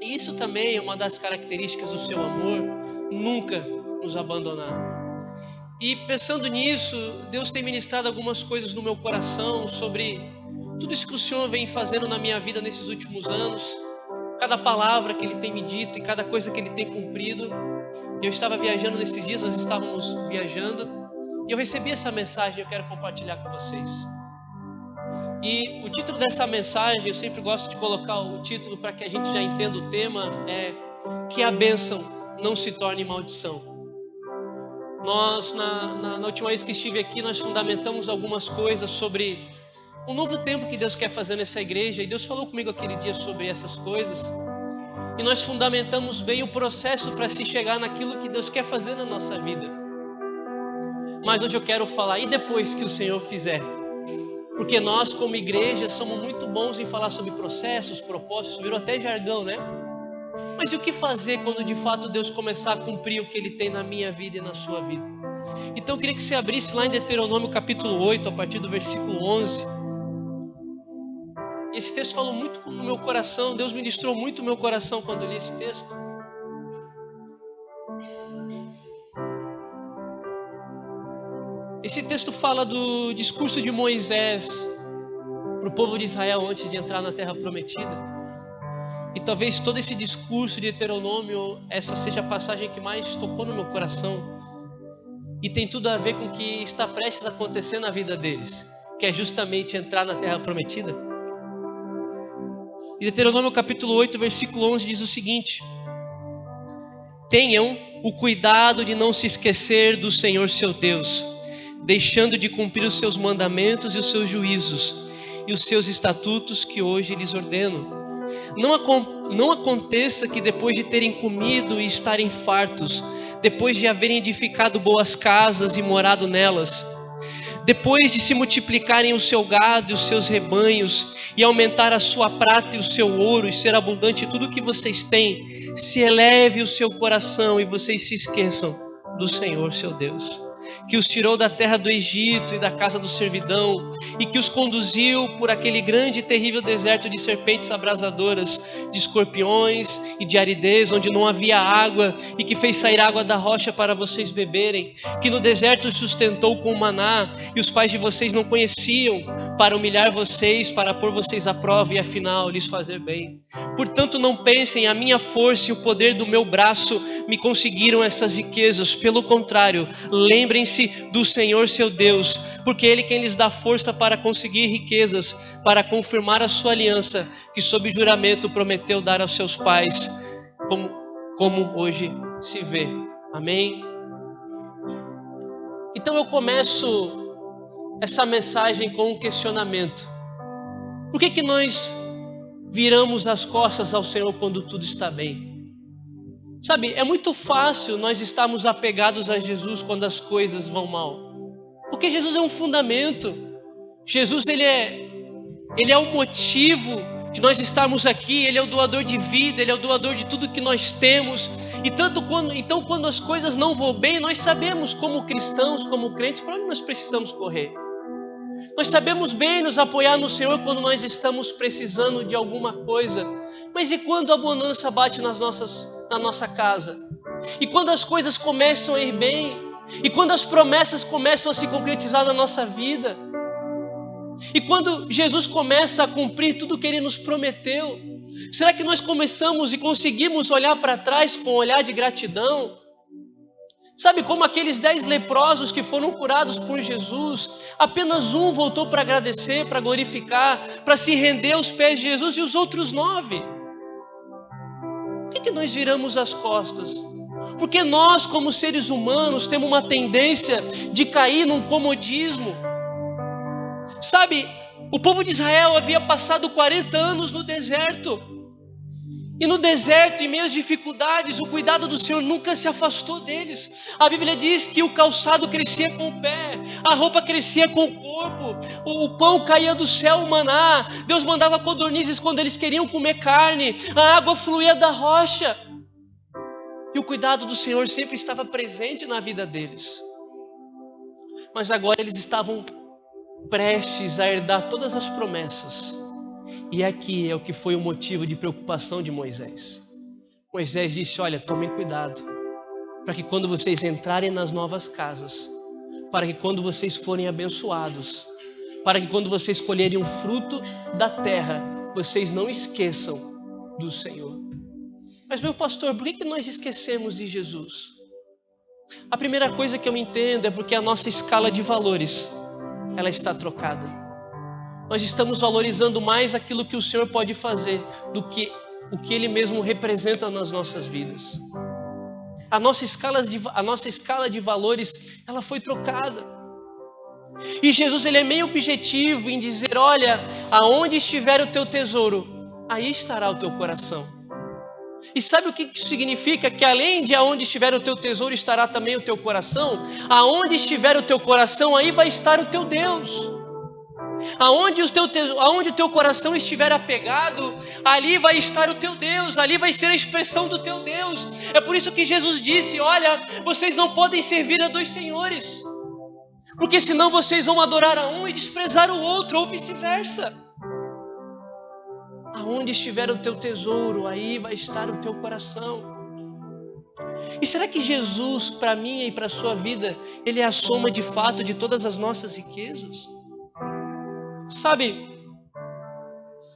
E isso também é uma das características do seu amor, nunca nos abandonar. E pensando nisso, Deus tem ministrado algumas coisas no meu coração sobre tudo isso que o Senhor vem fazendo na minha vida nesses últimos anos, cada palavra que Ele tem me dito e cada coisa que Ele tem cumprido. Eu estava viajando nesses dias, nós estávamos viajando, e eu recebi essa mensagem e eu quero compartilhar com vocês. E o título dessa mensagem, eu sempre gosto de colocar o título para que a gente já entenda o tema, é que a bênção não se torne maldição. Nós, na última vez que estive aqui, nós fundamentamos algumas coisas sobre um novo tempo que Deus quer fazer nessa igreja, e Deus falou comigo aquele dia sobre essas coisas, e nós fundamentamos bem o processo para se chegar naquilo que Deus quer fazer na nossa vida. Mas hoje eu quero falar, e depois que o Senhor fizer? Porque nós, como igreja, somos muito bons em falar sobre processos, propósitos, virou até jargão, né? Mas e o que fazer quando de fato Deus começar a cumprir o que Ele tem na minha vida e na sua vida? Então eu queria que você abrisse lá em Deuteronômio capítulo 8, a partir do versículo 11. Esse texto falou muito no meu coração, Deus ministrou muito o meu coração quando eu li esse texto. Esse texto fala do discurso de Moisés para o povo de Israel antes de entrar na terra prometida. E talvez todo esse discurso de Deuteronômio, essa seja a passagem que mais tocou no meu coração. E tem tudo a ver com o que está prestes a acontecer na vida deles, que é justamente entrar na terra prometida. E Deuteronômio capítulo 8, versículo 11 diz o seguinte: tenham o cuidado de não se esquecer do Senhor seu Deus, deixando de cumprir os seus mandamentos e os seus juízos e os seus estatutos que hoje lhes ordeno. Não aconteça que depois de terem comido e estarem fartos, depois de haverem edificado boas casas e morado nelas, depois de se multiplicarem o seu gado e os seus rebanhos, e aumentar a sua prata e o seu ouro, e ser abundante tudo que vocês têm, se eleve o seu coração e vocês se esqueçam do Senhor seu Deus, que os tirou da terra do Egito e da casa do servidão, e que os conduziu por aquele grande e terrível deserto de serpentes abrasadoras, de escorpiões e de aridez, onde não havia água, e que fez sair água da rocha para vocês beberem, que no deserto os sustentou com maná, e os pais de vocês não conheciam, para humilhar vocês, para pôr vocês à prova e afinal lhes fazer bem. Portanto, não pensem, a minha força e o poder do meu braço me conseguiram essas riquezas. Pelo contrário, lembrem-se do Senhor seu Deus, porque Ele quem lhes dá força para conseguir riquezas, para confirmar a sua aliança, que sob juramento prometeu dar aos seus pais, como hoje se vê. Amém? Então eu começo essa mensagem com um questionamento. Por que nós viramos as costas ao Senhor quando tudo está bem? Sabe, é muito fácil nós estarmos apegados a Jesus quando as coisas vão mal, porque Jesus é um fundamento. Jesus ele é o motivo de nós estarmos aqui. Ele é o doador de vida, Ele é o doador de tudo que nós temos. Então quando as coisas não vão bem, nós sabemos como cristãos, como crentes, para onde nós precisamos correr. Nós sabemos bem nos apoiar no Senhor quando nós estamos precisando de alguma coisa. Mas e quando a bonança bate na nossa casa? E quando as coisas começam a ir bem? E quando as promessas começam a se concretizar na nossa vida? E quando Jesus começa a cumprir tudo o que Ele nos prometeu? Será que nós começamos e conseguimos olhar para trás com um olhar de gratidão? Sabe, como aqueles 10 leprosos que foram curados por Jesus, apenas um voltou para agradecer, para glorificar, para se render aos pés de Jesus, e os outros 9? Por que nós viramos as costas? Porque nós, como seres humanos, temos uma tendência de cair num comodismo. Sabe, o povo de Israel havia passado 40 anos no deserto. E no deserto, em meio às dificuldades, o cuidado do Senhor nunca se afastou deles. A Bíblia diz que o calçado crescia com o pé, a roupa crescia com o corpo, o pão caía do céu, o maná. Deus mandava codornizes quando eles queriam comer carne, a água fluía da rocha. E o cuidado do Senhor sempre estava presente na vida deles. Mas agora eles estavam prestes a herdar todas as promessas. E aqui é o que foi o motivo de preocupação de Moisés. Moisés disse: olha, tomem cuidado, para que quando vocês entrarem nas novas casas, para que quando vocês forem abençoados, para que quando vocês colherem o fruto da terra, vocês não esqueçam do Senhor. Mas meu pastor, por que nós esquecemos de Jesus? A primeira coisa que eu entendo é porque a nossa escala de valores, ela está trocada. Nós estamos valorizando mais aquilo que o Senhor pode fazer do que o que Ele mesmo representa nas nossas vidas. A nossa escala de valores, ela foi trocada. E Jesus, Ele é meio objetivo em dizer: olha, aonde estiver o teu tesouro, aí estará o teu coração. E sabe o que isso significa? Que além de aonde estiver o teu tesouro, estará também o teu coração. Aonde estiver o teu coração, aí vai estar o teu Deus. Aonde o teu coração estiver apegado, ali vai estar o teu Deus, ali vai ser a expressão do teu Deus. É por isso que Jesus disse: olha, vocês não podem servir a dois senhores, porque senão vocês vão adorar a um e desprezar o outro, ou vice-versa. Aonde estiver o teu tesouro, aí vai estar o teu coração. E será que Jesus, para mim e para a sua vida, Ele é a soma de fato de todas as nossas riquezas? Sabe,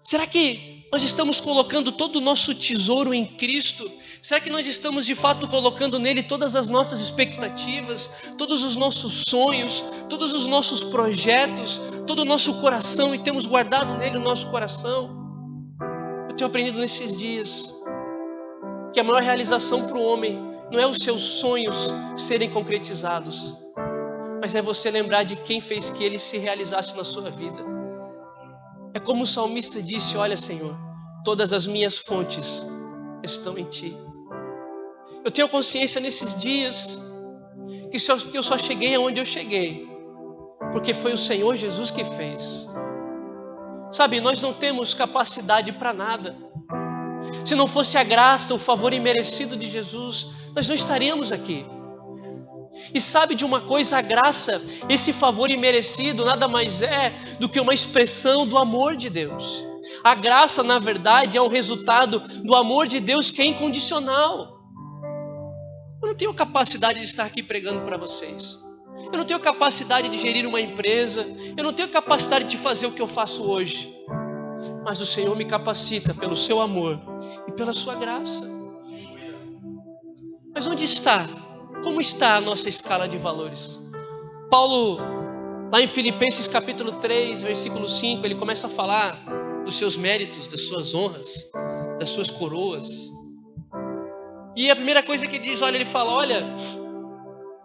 será que nós estamos colocando todo o nosso tesouro em Cristo? Será que nós estamos de fato colocando nele todas as nossas expectativas, todos os nossos sonhos, todos os nossos projetos, todo o nosso coração, e temos guardado nele o nosso coração? Eu tenho aprendido nesses dias que a maior realização para o homem não é os seus sonhos serem concretizados, mas é você lembrar de quem fez que ele se realizasse na sua vida. É como o salmista disse: olha, Senhor, todas as minhas fontes estão em Ti. Eu tenho consciência nesses dias que eu só cheguei aonde eu cheguei porque foi o Senhor Jesus que fez. Sabe, nós não temos capacidade para nada. Se não fosse a graça, o favor imerecido de Jesus, nós não estaríamos aqui. E sabe de uma coisa? A graça, esse favor imerecido, nada mais é do que uma expressão do amor de Deus. A graça, na verdade, é um resultado do amor de Deus, que é incondicional. Eu não tenho capacidade de estar aqui pregando para vocês. Eu não tenho capacidade de gerir uma empresa. Eu não tenho capacidade de fazer o que eu faço hoje. Mas o Senhor me capacita pelo seu amor e pela sua graça. Mas onde está? Como está a nossa escala de valores? Paulo, lá em Filipenses capítulo 3, versículo 5, ele começa a falar dos seus méritos, das suas honras, das suas coroas. E a primeira coisa que ele diz, ele fala: olha,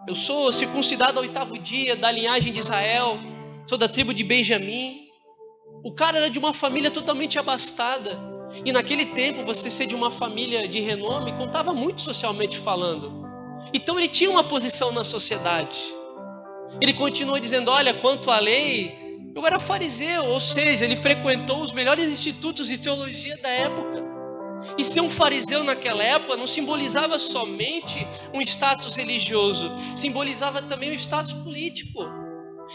eu sou circuncidado ao 8º dia, da linhagem de Israel, sou da tribo de Benjamim. O cara era de uma família totalmente abastada. E naquele tempo, você ser de uma família de renome contava muito socialmente falando. Então ele tinha uma posição na sociedade. Ele continua dizendo: olha, quanto à lei, eu era fariseu, ou seja, ele frequentou os melhores institutos de teologia da época. E ser um fariseu naquela época não simbolizava somente um status religioso, simbolizava também um status político.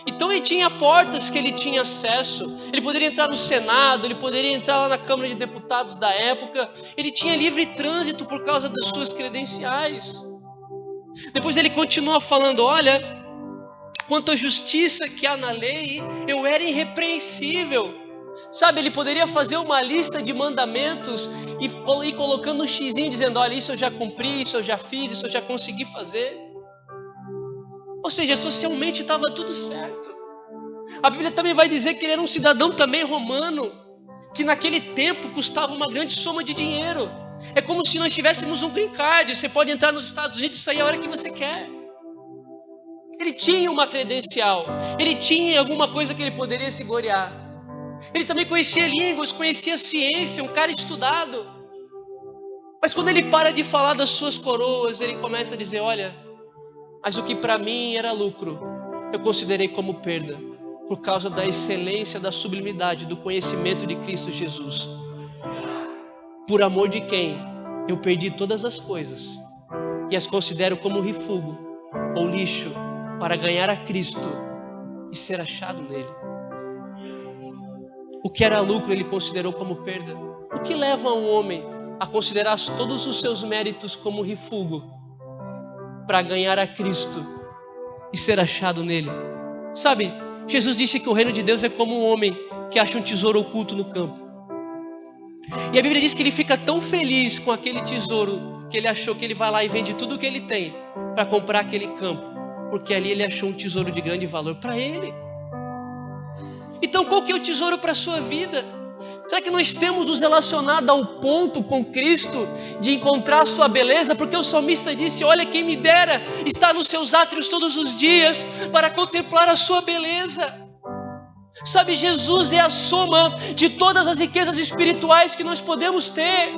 Então ele tinha portas que ele tinha acesso. Ele poderia entrar no Senado, ele poderia entrar lá na Câmara de Deputados da época. Ele tinha livre trânsito por causa das suas credenciais. Depois ele continua falando: olha, quanto à justiça que há na lei, eu era irrepreensível. Sabe, ele poderia fazer uma lista de mandamentos e ir colocando um xizinho dizendo: olha, isso eu já cumpri, isso eu já fiz, isso eu já consegui fazer. Ou seja, socialmente estava tudo certo. A Bíblia também vai dizer que ele era um cidadão também romano, que naquele tempo custava uma grande soma de dinheiro. É como se nós tivéssemos um green card. Você pode entrar nos Estados Unidos e sair a hora que você quer. Ele tinha uma credencial, ele tinha alguma coisa que ele poderia se gloriar. Ele também conhecia línguas, conhecia ciência, um cara estudado. Mas quando ele para de falar das suas coroas, ele começa a dizer: olha, mas o que para mim era lucro, eu considerei como perda, por causa da excelência, da sublimidade, do conhecimento de Cristo Jesus. Por amor de quem eu perdi todas as coisas e as considero como refúgio ou lixo para ganhar a Cristo e ser achado nele. O que era lucro ele considerou como perda. O que leva um homem a considerar todos os seus méritos como refúgio para ganhar a Cristo e ser achado nele. Sabe, Jesus disse que o reino de Deus é como um homem que acha um tesouro oculto no campo. E a Bíblia diz que ele fica tão feliz com aquele tesouro que ele achou, que ele vai lá e vende tudo o que ele tem para comprar aquele campo, porque ali ele achou um tesouro de grande valor para ele. Então qual que é o tesouro para a sua vida? Será que nós temos nos relacionado ao ponto com Cristo de encontrar a sua beleza? Porque o salmista disse: olha, quem me dera estar nos seus átrios todos os dias para contemplar a sua beleza. Sabe, Jesus é a soma de todas as riquezas espirituais que nós podemos ter.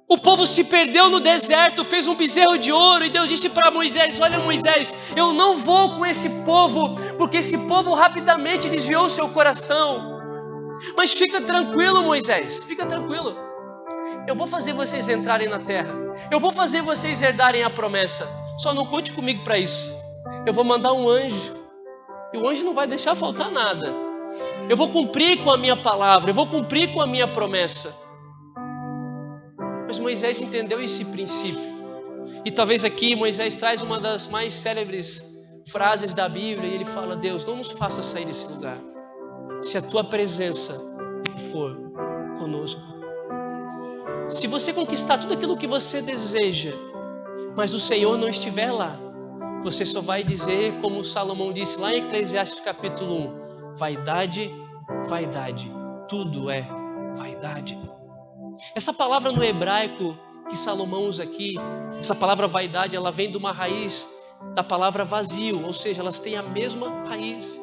O povo se perdeu no deserto, fez um bezerro de ouro, e Deus disse para Moisés: olha, Moisés, eu não vou com esse povo, porque esse povo rapidamente desviou o seu coração. Mas fica tranquilo, Moisés, fica tranquilo. Eu vou fazer vocês entrarem na terra. Eu vou fazer vocês herdarem a promessa. Só não conte comigo para isso. Eu vou mandar um anjo. E o anjo não vai deixar faltar nada. Eu vou cumprir com a minha palavra. Eu vou cumprir com a minha promessa. Mas Moisés entendeu esse princípio. E talvez aqui Moisés traz uma das mais célebres frases da Bíblia. E ele fala: Deus, não nos faça sair desse lugar se a tua presença for conosco. Se você conquistar tudo aquilo que você deseja, mas o Senhor não estiver lá, você só vai dizer como Salomão disse lá em Eclesiastes capítulo 1: vaidade, vaidade, tudo é vaidade. Essa palavra no hebraico que Salomão usa aqui, essa palavra vaidade, ela vem de uma raiz da palavra vazio, ou seja, elas têm a mesma raiz.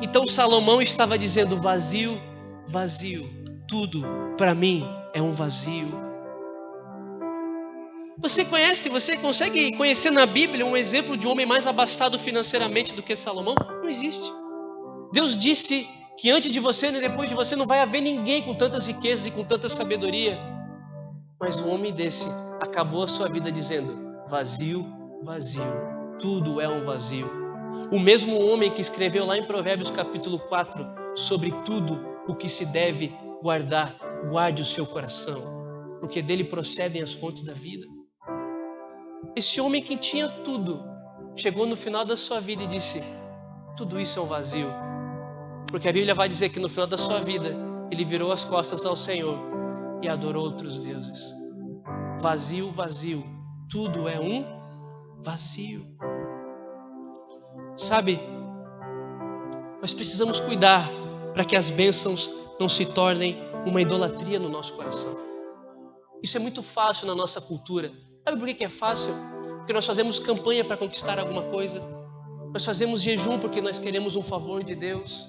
Então Salomão estava dizendo: vazio, vazio, tudo para mim é um vazio. Você consegue conhecer na Bíblia um exemplo de um homem mais abastado financeiramente do que Salomão? Não existe. Deus disse que antes de você e depois de você não vai haver ninguém com tantas riquezas e com tanta sabedoria. Mas um homem desse acabou a sua vida dizendo: vazio, vazio, tudo é um vazio. O mesmo homem que escreveu lá em Provérbios capítulo 4 sobre tudo o que se deve guardar, guarde o seu coração, porque dele procedem as fontes da vida. Esse homem que tinha tudo, chegou no final da sua vida e disse: tudo isso é um vazio. Porque a Bíblia vai dizer que no final da sua vida, ele virou as costas ao Senhor e adorou outros deuses. Vazio, vazio, tudo é um vazio. Sabe, nós precisamos cuidar para que as bênçãos não se tornem uma idolatria no nosso coração. Isso é muito fácil na nossa cultura. Sabe por que é fácil? Porque nós fazemos campanha para conquistar alguma coisa. Nós fazemos jejum porque nós queremos um favor de Deus.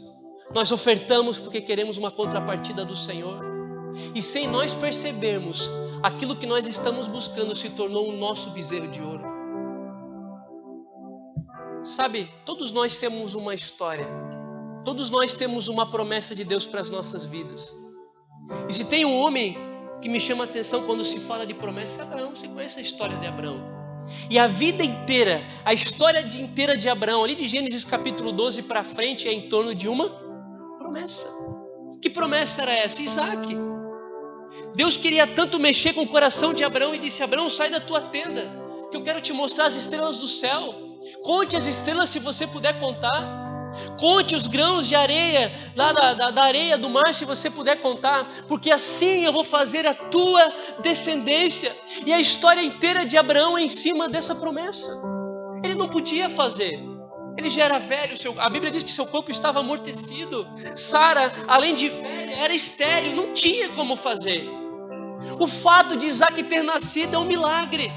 Nós ofertamos porque queremos uma contrapartida do Senhor. E sem nós percebermos, aquilo que nós estamos buscando se tornou o nosso bezerro de ouro. Sabe, todos nós temos uma história. Todos nós temos uma promessa de Deus para as nossas vidas. E se tem um homem que me chama a atenção quando se fala de promessa, é Abraão. Você conhece a história de Abraão? E a vida inteira, a história inteira de Abraão, ali de Gênesis capítulo 12 para frente, é em torno de uma promessa. Que promessa era essa? Isaac. Deus queria tanto mexer com o coração de Abraão e disse: Abraão, sai da tua tenda, que eu quero te mostrar as estrelas do céu. Conte as estrelas se você puder contar. Conte os grãos de areia, lá da areia do mar, se você puder contar, porque assim eu vou fazer a tua descendência. E a história inteira de Abraão é em cima dessa promessa. Ele não podia fazer, ele já era velho, a Bíblia diz que seu corpo estava amortecido. Sara, além de velha, era estéril, não tinha como fazer. O fato de Isaac ter nascido é um milagre.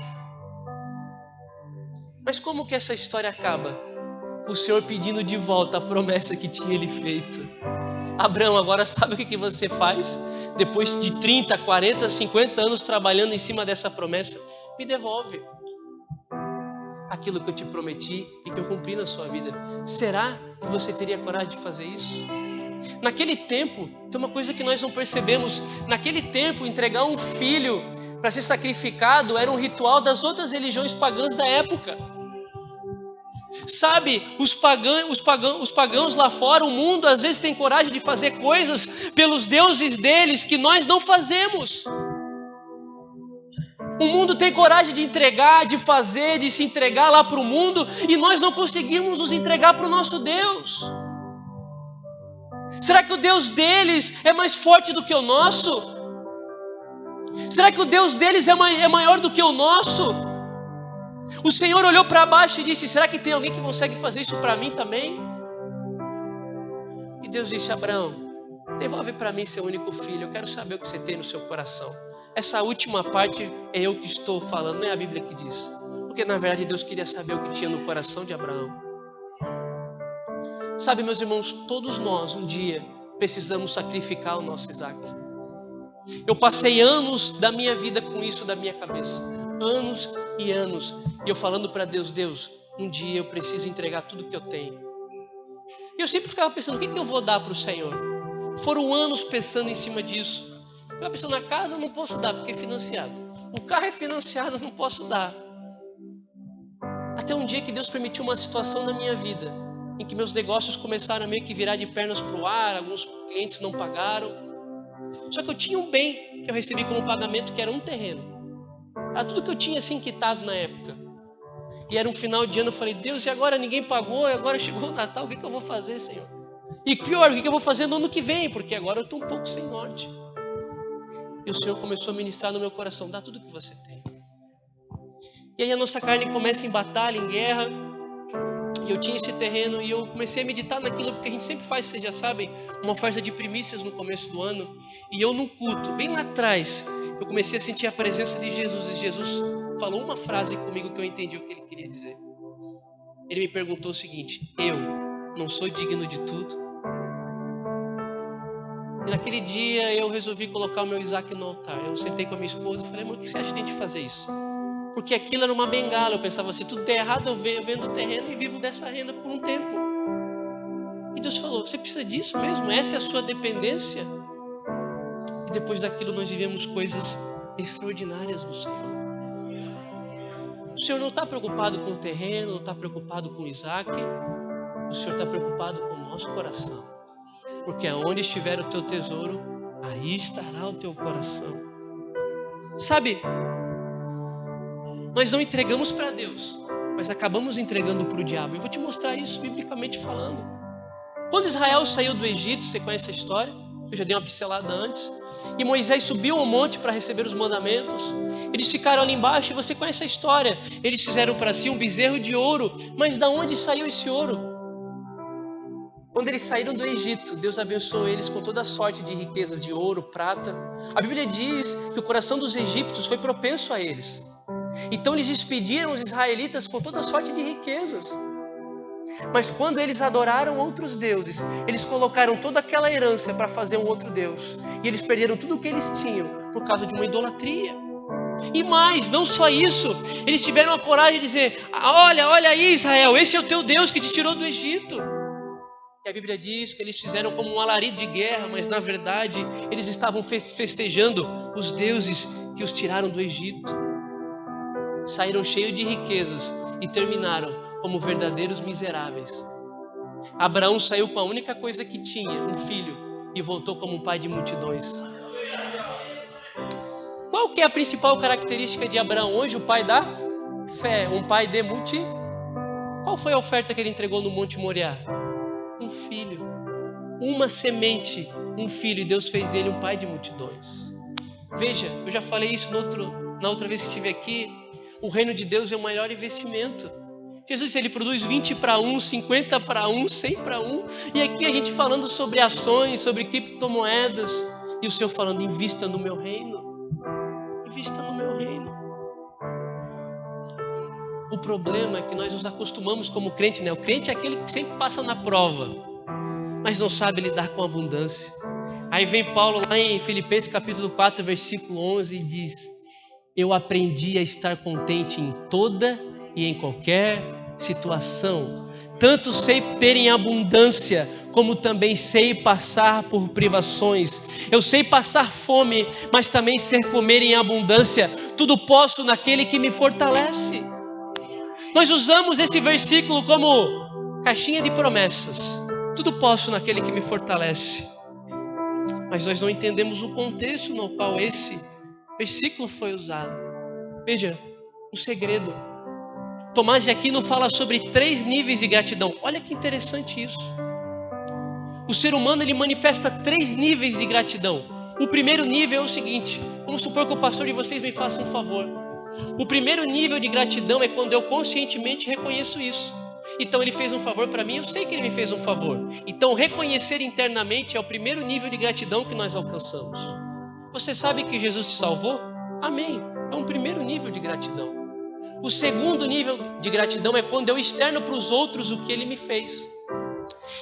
Mas como que essa história acaba? O Senhor pedindo de volta a promessa que tinha Ele feito. Abraão, agora sabe o que você faz? Depois de 30, 40, 50 anos trabalhando em cima dessa promessa, me devolve aquilo que eu te prometi e que eu cumpri na sua vida. Será que você teria coragem de fazer isso? Naquele tempo, tem uma coisa que nós não percebemos. Naquele tempo, entregar um filho para ser sacrificado era um ritual das outras religiões pagãs da época. Sabe, os pagãos lá fora, o mundo às vezes tem coragem de fazer coisas pelos deuses deles que nós não fazemos. O mundo tem coragem de entregar, de fazer, de se entregar lá para o mundo, e nós não conseguimos nos entregar para o nosso Deus. Será que o Deus deles é mais forte do que o nosso? Será que o Deus deles é maior do que o nosso? O Senhor olhou para baixo e disse: será que tem alguém que consegue fazer isso para mim também? E Deus disse: Abraão, devolve para mim seu único filho, eu quero saber o que você tem no seu coração. Essa última parte é eu que estou falando, não é a Bíblia que diz. Porque na verdade Deus queria saber o que tinha no coração de Abraão. Sabe, meus irmãos, todos nós um dia precisamos sacrificar o nosso Isaac. Eu passei anos da minha vida com isso da minha cabeça. Anos e anos. E eu falando para Deus: Deus, um dia eu preciso entregar tudo que eu tenho. E eu sempre ficava pensando: o que eu vou dar para o Senhor? Foram anos pensando em cima disso. Eu estava pensando: na casa eu não posso dar porque é financiado. O carro é financiado, eu não posso dar. Até um dia que Deus permitiu uma situação na minha vida em que meus negócios começaram a meio que virar de pernas para o ar, alguns clientes não pagaram. Só que eu tinha um bem que eu recebi como pagamento, que era um terreno. Era tudo que eu tinha assim quitado na época. E era um final de ano, eu falei: Deus, e agora ninguém pagou, e agora chegou o Natal, o que eu vou fazer, Senhor? E pior, o que eu vou fazer no ano que vem? Porque agora eu estou um pouco sem norte. E o Senhor começou a ministrar no meu coração: dá tudo que você tem. E aí a nossa carne começa em batalha, em guerra. E eu tinha esse terreno e eu comecei a meditar naquilo, porque a gente sempre faz, vocês já sabem, uma oferta de primícias no começo do ano. E eu num culto, bem lá atrás, eu comecei a sentir a presença de Jesus. E Jesus falou uma frase comigo que eu entendi o que ele queria dizer. Ele me perguntou o seguinte: eu não sou digno de tudo? E naquele dia eu resolvi colocar o meu Isaac no altar. Eu sentei com a minha esposa e falei: amor, o que você acha de a gente fazer isso? Porque aquilo era uma bengala. Eu pensava: se tudo der errado, eu vendo o terreno e vivo dessa renda por um tempo. E Deus falou: você precisa disso mesmo? Essa é a sua dependência? E depois daquilo nós vivemos coisas extraordinárias no Senhor. O Senhor não está preocupado com o terreno, não está preocupado com o Isaac. O Senhor está preocupado com o nosso coração. Porque aonde estiver o teu tesouro, aí estará o teu coração. Sabe, nós não entregamos para Deus, mas acabamos entregando para o diabo. Eu vou te mostrar isso biblicamente falando. Quando Israel saiu do Egito, você conhece a história? Eu já dei uma pincelada antes. E Moisés subiu ao monte para receber os mandamentos. Eles ficaram ali embaixo e você conhece a história. Eles fizeram para si um bezerro de ouro. Mas de onde saiu esse ouro? Quando eles saíram do Egito, Deus abençoou eles com toda a sorte de riquezas de ouro, prata. A Bíblia diz que o coração dos egípcios foi propenso a eles. Então eles despediram os israelitas com toda a sorte de riquezas. Mas quando eles adoraram outros deuses, eles colocaram toda aquela herança para fazer um outro Deus. E eles perderam tudo o que eles tinham por causa de uma idolatria. E mais, não só isso, eles tiveram a coragem de dizer: olha aí, Israel, esse é o teu Deus que te tirou do Egito. E a Bíblia diz que eles fizeram como um alarido de guerra, mas na verdade eles estavam festejando os deuses que os tiraram do Egito. Saíram cheios de riquezas e terminaram como verdadeiros miseráveis. Abraão saiu com a única coisa que tinha, um filho, e voltou como um pai de multidões. Qual que é a principal característica de Abraão hoje? O pai da fé, um pai de Qual foi a oferta que ele entregou no Monte Moriá? Um filho, uma semente, um filho, e Deus fez dele um pai de multidões. Veja, eu já falei isso na outra vez que estive aqui. O reino de Deus é o maior investimento. Jesus, ele produz 20 para 1, 50 para 1, 100 para 1. E aqui a gente falando sobre ações, sobre criptomoedas. E o Senhor falando: invista no meu reino. Invista no meu reino. O problema é que nós nos acostumamos como crente, né? O crente é aquele que sempre passa na prova, mas não sabe lidar com abundância. Aí vem Paulo lá em Filipenses capítulo 4, versículo 11 e diz: eu aprendi a estar contente em toda e em qualquer situação. Tanto sei ter em abundância, como também sei passar por privações. Eu sei passar fome, mas também sei comer em abundância. Tudo posso naquele que me fortalece. Nós usamos esse versículo como caixinha de promessas. Tudo posso naquele que me fortalece. Mas nós não entendemos o contexto no qual esse versículo foi usado. Veja, um segredo. Tomás de Aquino fala sobre 3 níveis de gratidão. Olha que interessante isso. O ser humano, ele manifesta 3 níveis de gratidão. O primeiro nível é o seguinte: vamos supor que o pastor de vocês me faça um favor. O primeiro nível de gratidão é quando eu conscientemente reconheço isso. Então ele fez um favor para mim, eu sei que ele me fez um favor. Então reconhecer internamente é o primeiro nível de gratidão que nós alcançamos. Você sabe que Jesus te salvou? Amém. É um primeiro nível de gratidão. O segundo nível de gratidão é quando eu externo para os outros o que ele me fez.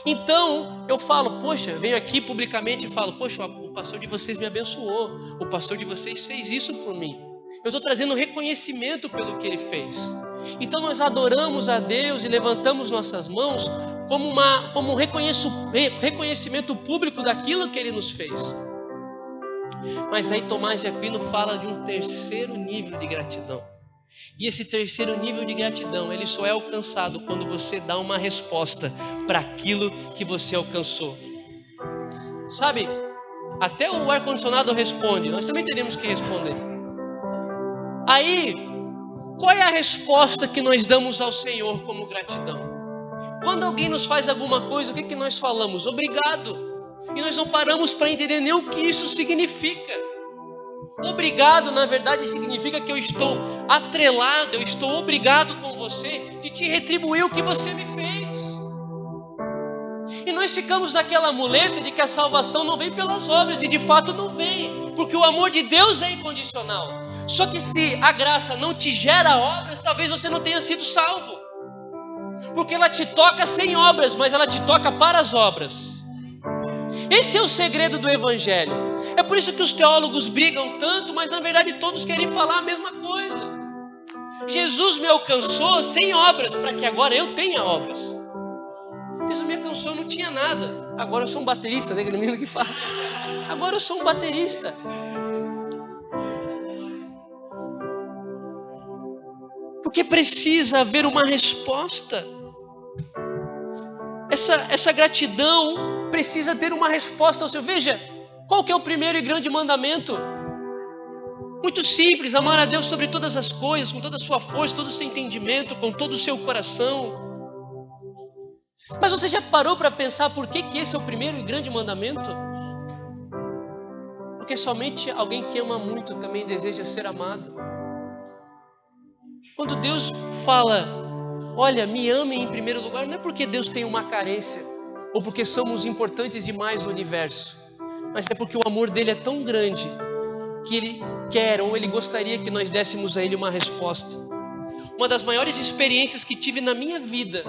Então eu falo, poxa, venho aqui publicamente e falo, poxa, o pastor de vocês me abençoou, o pastor de vocês fez isso por mim. Eu estou trazendo reconhecimento pelo que ele fez. Então nós adoramos a Deus e levantamos nossas mãos como um reconhecimento público daquilo que ele nos fez. Mas aí Tomás de Aquino fala de um terceiro nível de gratidão. E esse terceiro nível de gratidão, ele só é alcançado quando você dá uma resposta para aquilo que você alcançou. Sabe, até o ar-condicionado responde, nós também teremos que responder. Aí, qual é a resposta que nós damos ao Senhor como gratidão? Quando alguém nos faz alguma coisa, o que nós falamos? Obrigado. E nós não paramos para entender nem o que isso significa. Obrigado, na verdade, significa que eu estou atrelado, eu estou obrigado com você de te retribuir o que você me fez. E nós ficamos naquela muleta de que a salvação não vem pelas obras, e de fato não vem, porque o amor de Deus é incondicional. Só que se a graça não te gera obras, talvez você não tenha sido salvo, porque ela te toca sem obras, mas ela te toca para as obras. Esse é o segredo do Evangelho. É por isso que os teólogos brigam tanto, mas na verdade todos querem falar a mesma coisa. Jesus me alcançou sem obras, para que agora eu tenha obras. Jesus me alcançou, eu não tinha nada. Agora eu sou um baterista, né? Aquele menino que fala. Agora eu sou um baterista. Porque precisa haver uma resposta. Essa gratidão precisa ter uma resposta ao Senhor. Veja, qual que é o primeiro e grande mandamento? Muito simples: amar a Deus sobre todas as coisas, com toda a sua força, todo o seu entendimento, com todo o seu coração. Mas você já parou para pensar por que esse é o primeiro e grande mandamento? Porque somente alguém que ama muito também deseja ser amado. Quando Deus fala, olha, me amem em primeiro lugar, não é porque Deus tem uma carência, ou porque somos importantes demais no universo, mas é porque o amor dele é tão grande, que ele quer, ou ele gostaria que nós dessemos a ele uma resposta. Uma das maiores experiências que tive na minha vida,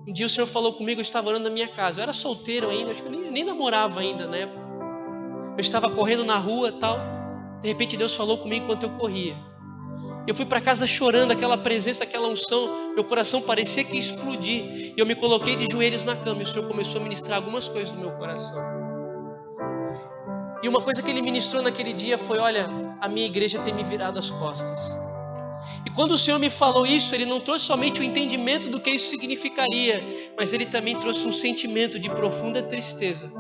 um dia o Senhor falou comigo, eu estava orando na minha casa, eu era solteiro ainda, acho que eu nem namorava ainda na época, eu estava correndo na rua e tal, de repente Deus falou comigo enquanto eu corria. Eu fui para casa chorando, aquela presença, aquela unção, meu coração parecia que ia explodir. E eu me coloquei de joelhos na cama e o Senhor começou a ministrar algumas coisas no meu coração. E uma coisa que Ele ministrou naquele dia foi, olha, a minha igreja tem me virado as costas. E quando o Senhor me falou isso, Ele não trouxe somente o entendimento do que isso significaria, mas Ele também trouxe um sentimento de profunda tristeza.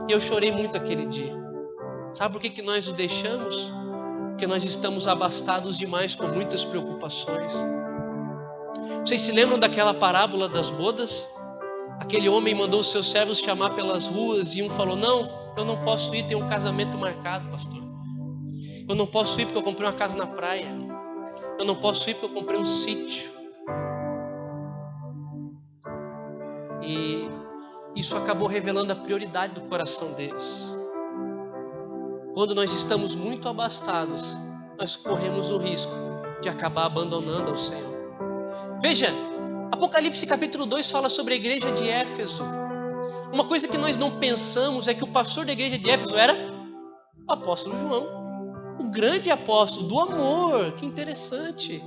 E eu chorei muito aquele dia. Sabe por que nós o deixamos? Porque nós estamos abastados demais com muitas preocupações. Vocês se lembram daquela parábola das bodas? Aquele homem mandou os seus servos chamar pelas ruas e um falou, não, eu não posso ir, tem um casamento marcado, pastor. Eu não posso ir porque eu comprei uma casa na praia. Eu não posso ir porque eu comprei um sítio. E isso acabou revelando a prioridade do coração deles. Quando nós estamos muito abastados, nós corremos o risco de acabar abandonando ao Senhor. Veja, Apocalipse capítulo 2 fala sobre a igreja de Éfeso. Uma coisa que nós não pensamos é que o pastor da igreja de Éfeso era o apóstolo João, o grande apóstolo do amor. Que interessante.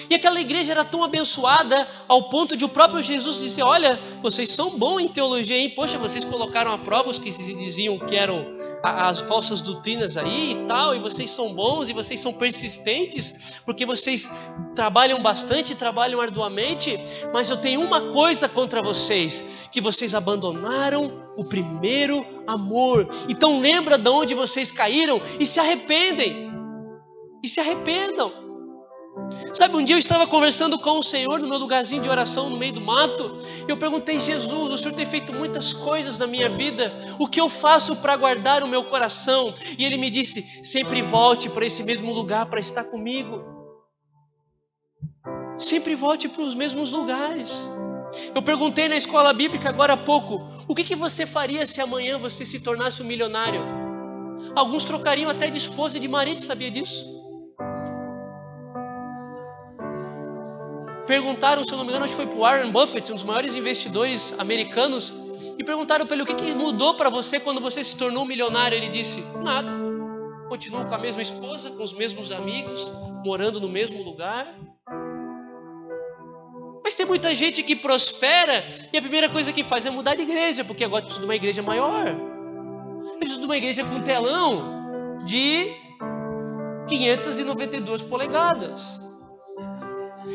E aquela igreja era tão abençoada ao ponto de o próprio Jesus dizer: olha, vocês são bons em teologia, hein? Poxa, vocês colocaram à prova os que se diziam que eram as falsas doutrinas aí e tal, e vocês são bons e vocês são persistentes, porque vocês trabalham bastante, trabalham arduamente, mas eu tenho uma coisa contra vocês, que vocês abandonaram o primeiro amor. Então lembra de onde vocês caíram e se arrependem. E se arrependam. Sabe, um dia eu estava conversando com o Senhor no meu lugarzinho de oração no meio do mato. Eu perguntei: Jesus, o Senhor tem feito muitas coisas na minha vida, o que eu faço para guardar o meu coração? E Ele me disse: sempre volte para esse mesmo lugar para estar comigo. Sempre volte para os mesmos lugares. Eu perguntei na escola bíblica agora há pouco: o que você faria se amanhã você se tornasse um milionário? Alguns trocariam até de esposa e de marido, sabia disso? Perguntaram, se eu não me engano, acho que foi para o Warren Buffett, um dos maiores investidores americanos, e perguntaram para ele: o que mudou para você quando você se tornou um milionário? Ele disse: nada, continuo com a mesma esposa, com os mesmos amigos, morando no mesmo lugar. Mas tem muita gente que prospera e a primeira coisa que faz é mudar de igreja, porque agora precisa de uma igreja maior. Precisa de uma igreja com telão de 592 polegadas.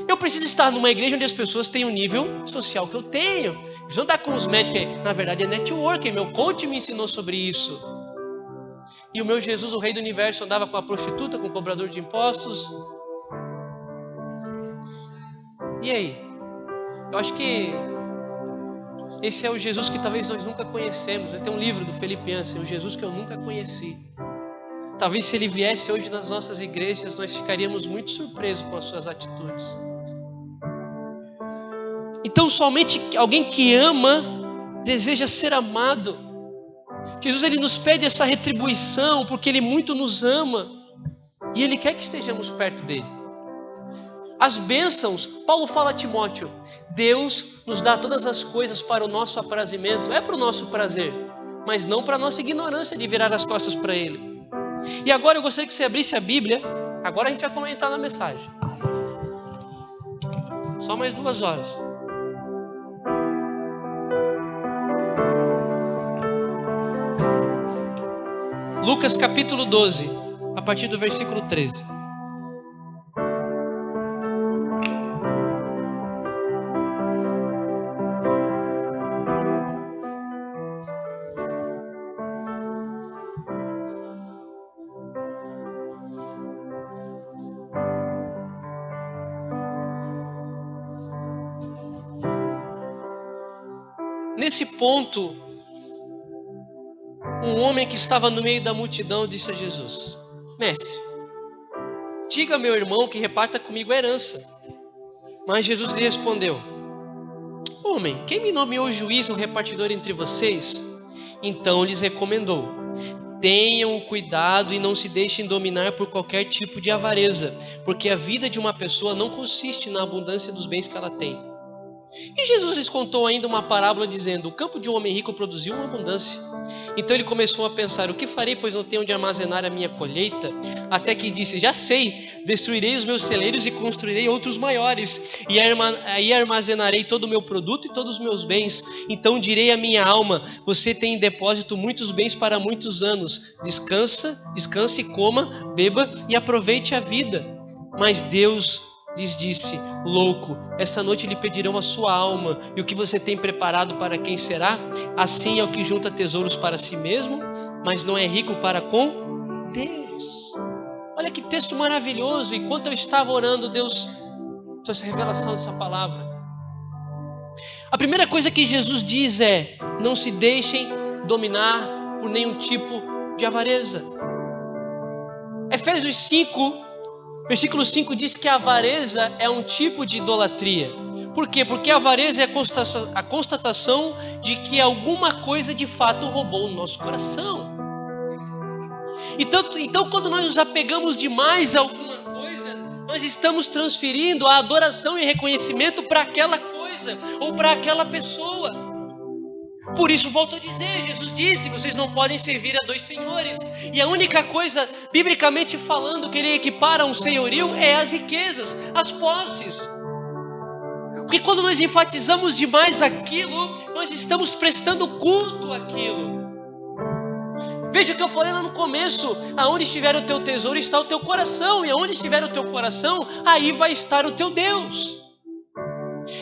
Eu preciso estar numa igreja onde as pessoas têm o nível social que eu tenho. Preciso andar com os médicos. Na verdade é networking. Meu coach me ensinou sobre isso. E o meu Jesus, o Rei do Universo, andava com a prostituta, com o cobrador de impostos. E aí? Eu acho que esse é o Jesus que talvez nós nunca conhecemos. Tem um livro do Felipe Anselm, o Jesus que eu nunca conheci. Talvez se ele viesse hoje nas nossas igrejas, nós ficaríamos muito surpresos com as suas atitudes. Então somente alguém que ama deseja ser amado. Jesus, ele nos pede essa retribuição porque ele muito nos ama e ele quer que estejamos perto dele. As bênçãos, Paulo fala a Timóteo: Deus nos dá todas as coisas para o nosso aprazimento. É para o nosso prazer, mas não para a nossa ignorância de virar as costas para ele. E agora eu gostaria que você abrisse a Bíblia. Agora a gente vai comentar na mensagem. Só mais 2 horas. Lucas capítulo 12, a partir do versículo 13. Nesse ponto, um homem que estava no meio da multidão disse a Jesus: Mestre, diga a meu irmão que reparta comigo a herança. Mas Jesus lhe respondeu: Homem, quem me nomeou juiz ou repartidor entre vocês? Então lhes recomendou: tenham cuidado e não se deixem dominar por qualquer tipo de avareza, porque a vida de uma pessoa não consiste na abundância dos bens que ela tem. E Jesus lhes contou ainda uma parábola dizendo: o campo de um homem rico produziu uma abundância. Então ele começou a pensar: o que farei, pois não tenho onde armazenar a minha colheita? Até que disse: já sei, destruirei os meus celeiros e construirei outros maiores, e aí armazenarei todo o meu produto e todos os meus bens. Então direi à minha alma: você tem em depósito muitos bens para muitos anos. Descanse, coma, beba e aproveite a vida. Mas Deus lhes disse: louco, esta noite lhe pedirão a sua alma, e o que você tem preparado para quem será? Assim é o que junta tesouros para si mesmo, mas não é rico para com Deus. Olha que texto maravilhoso. Enquanto eu estava orando, Deus trouxe a revelação dessa palavra. A primeira coisa que Jesus diz é: não se deixem dominar por nenhum tipo de avareza. Efésios 5, versículo 5 diz que a avareza é um tipo de idolatria. Por quê? Porque a avareza é a constatação de que alguma coisa de fato roubou o nosso coração. Então quando nós nos apegamos demais a alguma coisa, nós estamos transferindo a adoração e reconhecimento para aquela coisa ou para aquela pessoa. Por isso, volto a dizer, Jesus disse, vocês não podem servir a 2 senhores. E a única coisa, biblicamente falando, que ele equipara a um senhorio é as riquezas, as posses. Porque quando nós enfatizamos demais aquilo, nós estamos prestando culto àquilo. Veja o que eu falei lá no começo: aonde estiver o teu tesouro está o teu coração, e aonde estiver o teu coração, aí vai estar o teu Deus.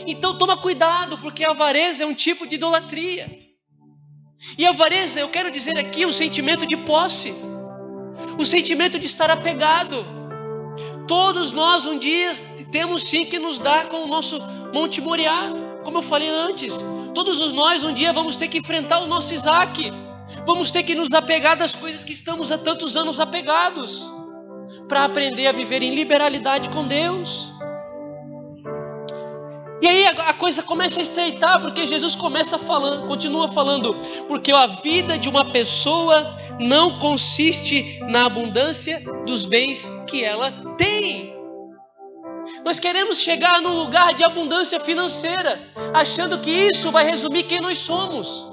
Então toma cuidado, porque a avareza é um tipo de idolatria. E a avareza, eu quero dizer aqui, o sentimento de posse, o sentimento de estar apegado. Todos nós um dia temos sim que nos dar com o nosso Monte Moriá, como eu falei antes. Todos nós um dia vamos ter que enfrentar o nosso Isaac. Vamos ter que nos apegar das coisas que estamos há tantos anos apegados, para aprender a viver em liberalidade com Deus. E aí a coisa começa a estreitar, porque Jesus continua falando, porque a vida de uma pessoa não consiste na abundância dos bens que ela tem. Nós queremos chegar num lugar de abundância financeira, achando que isso vai resumir quem nós somos.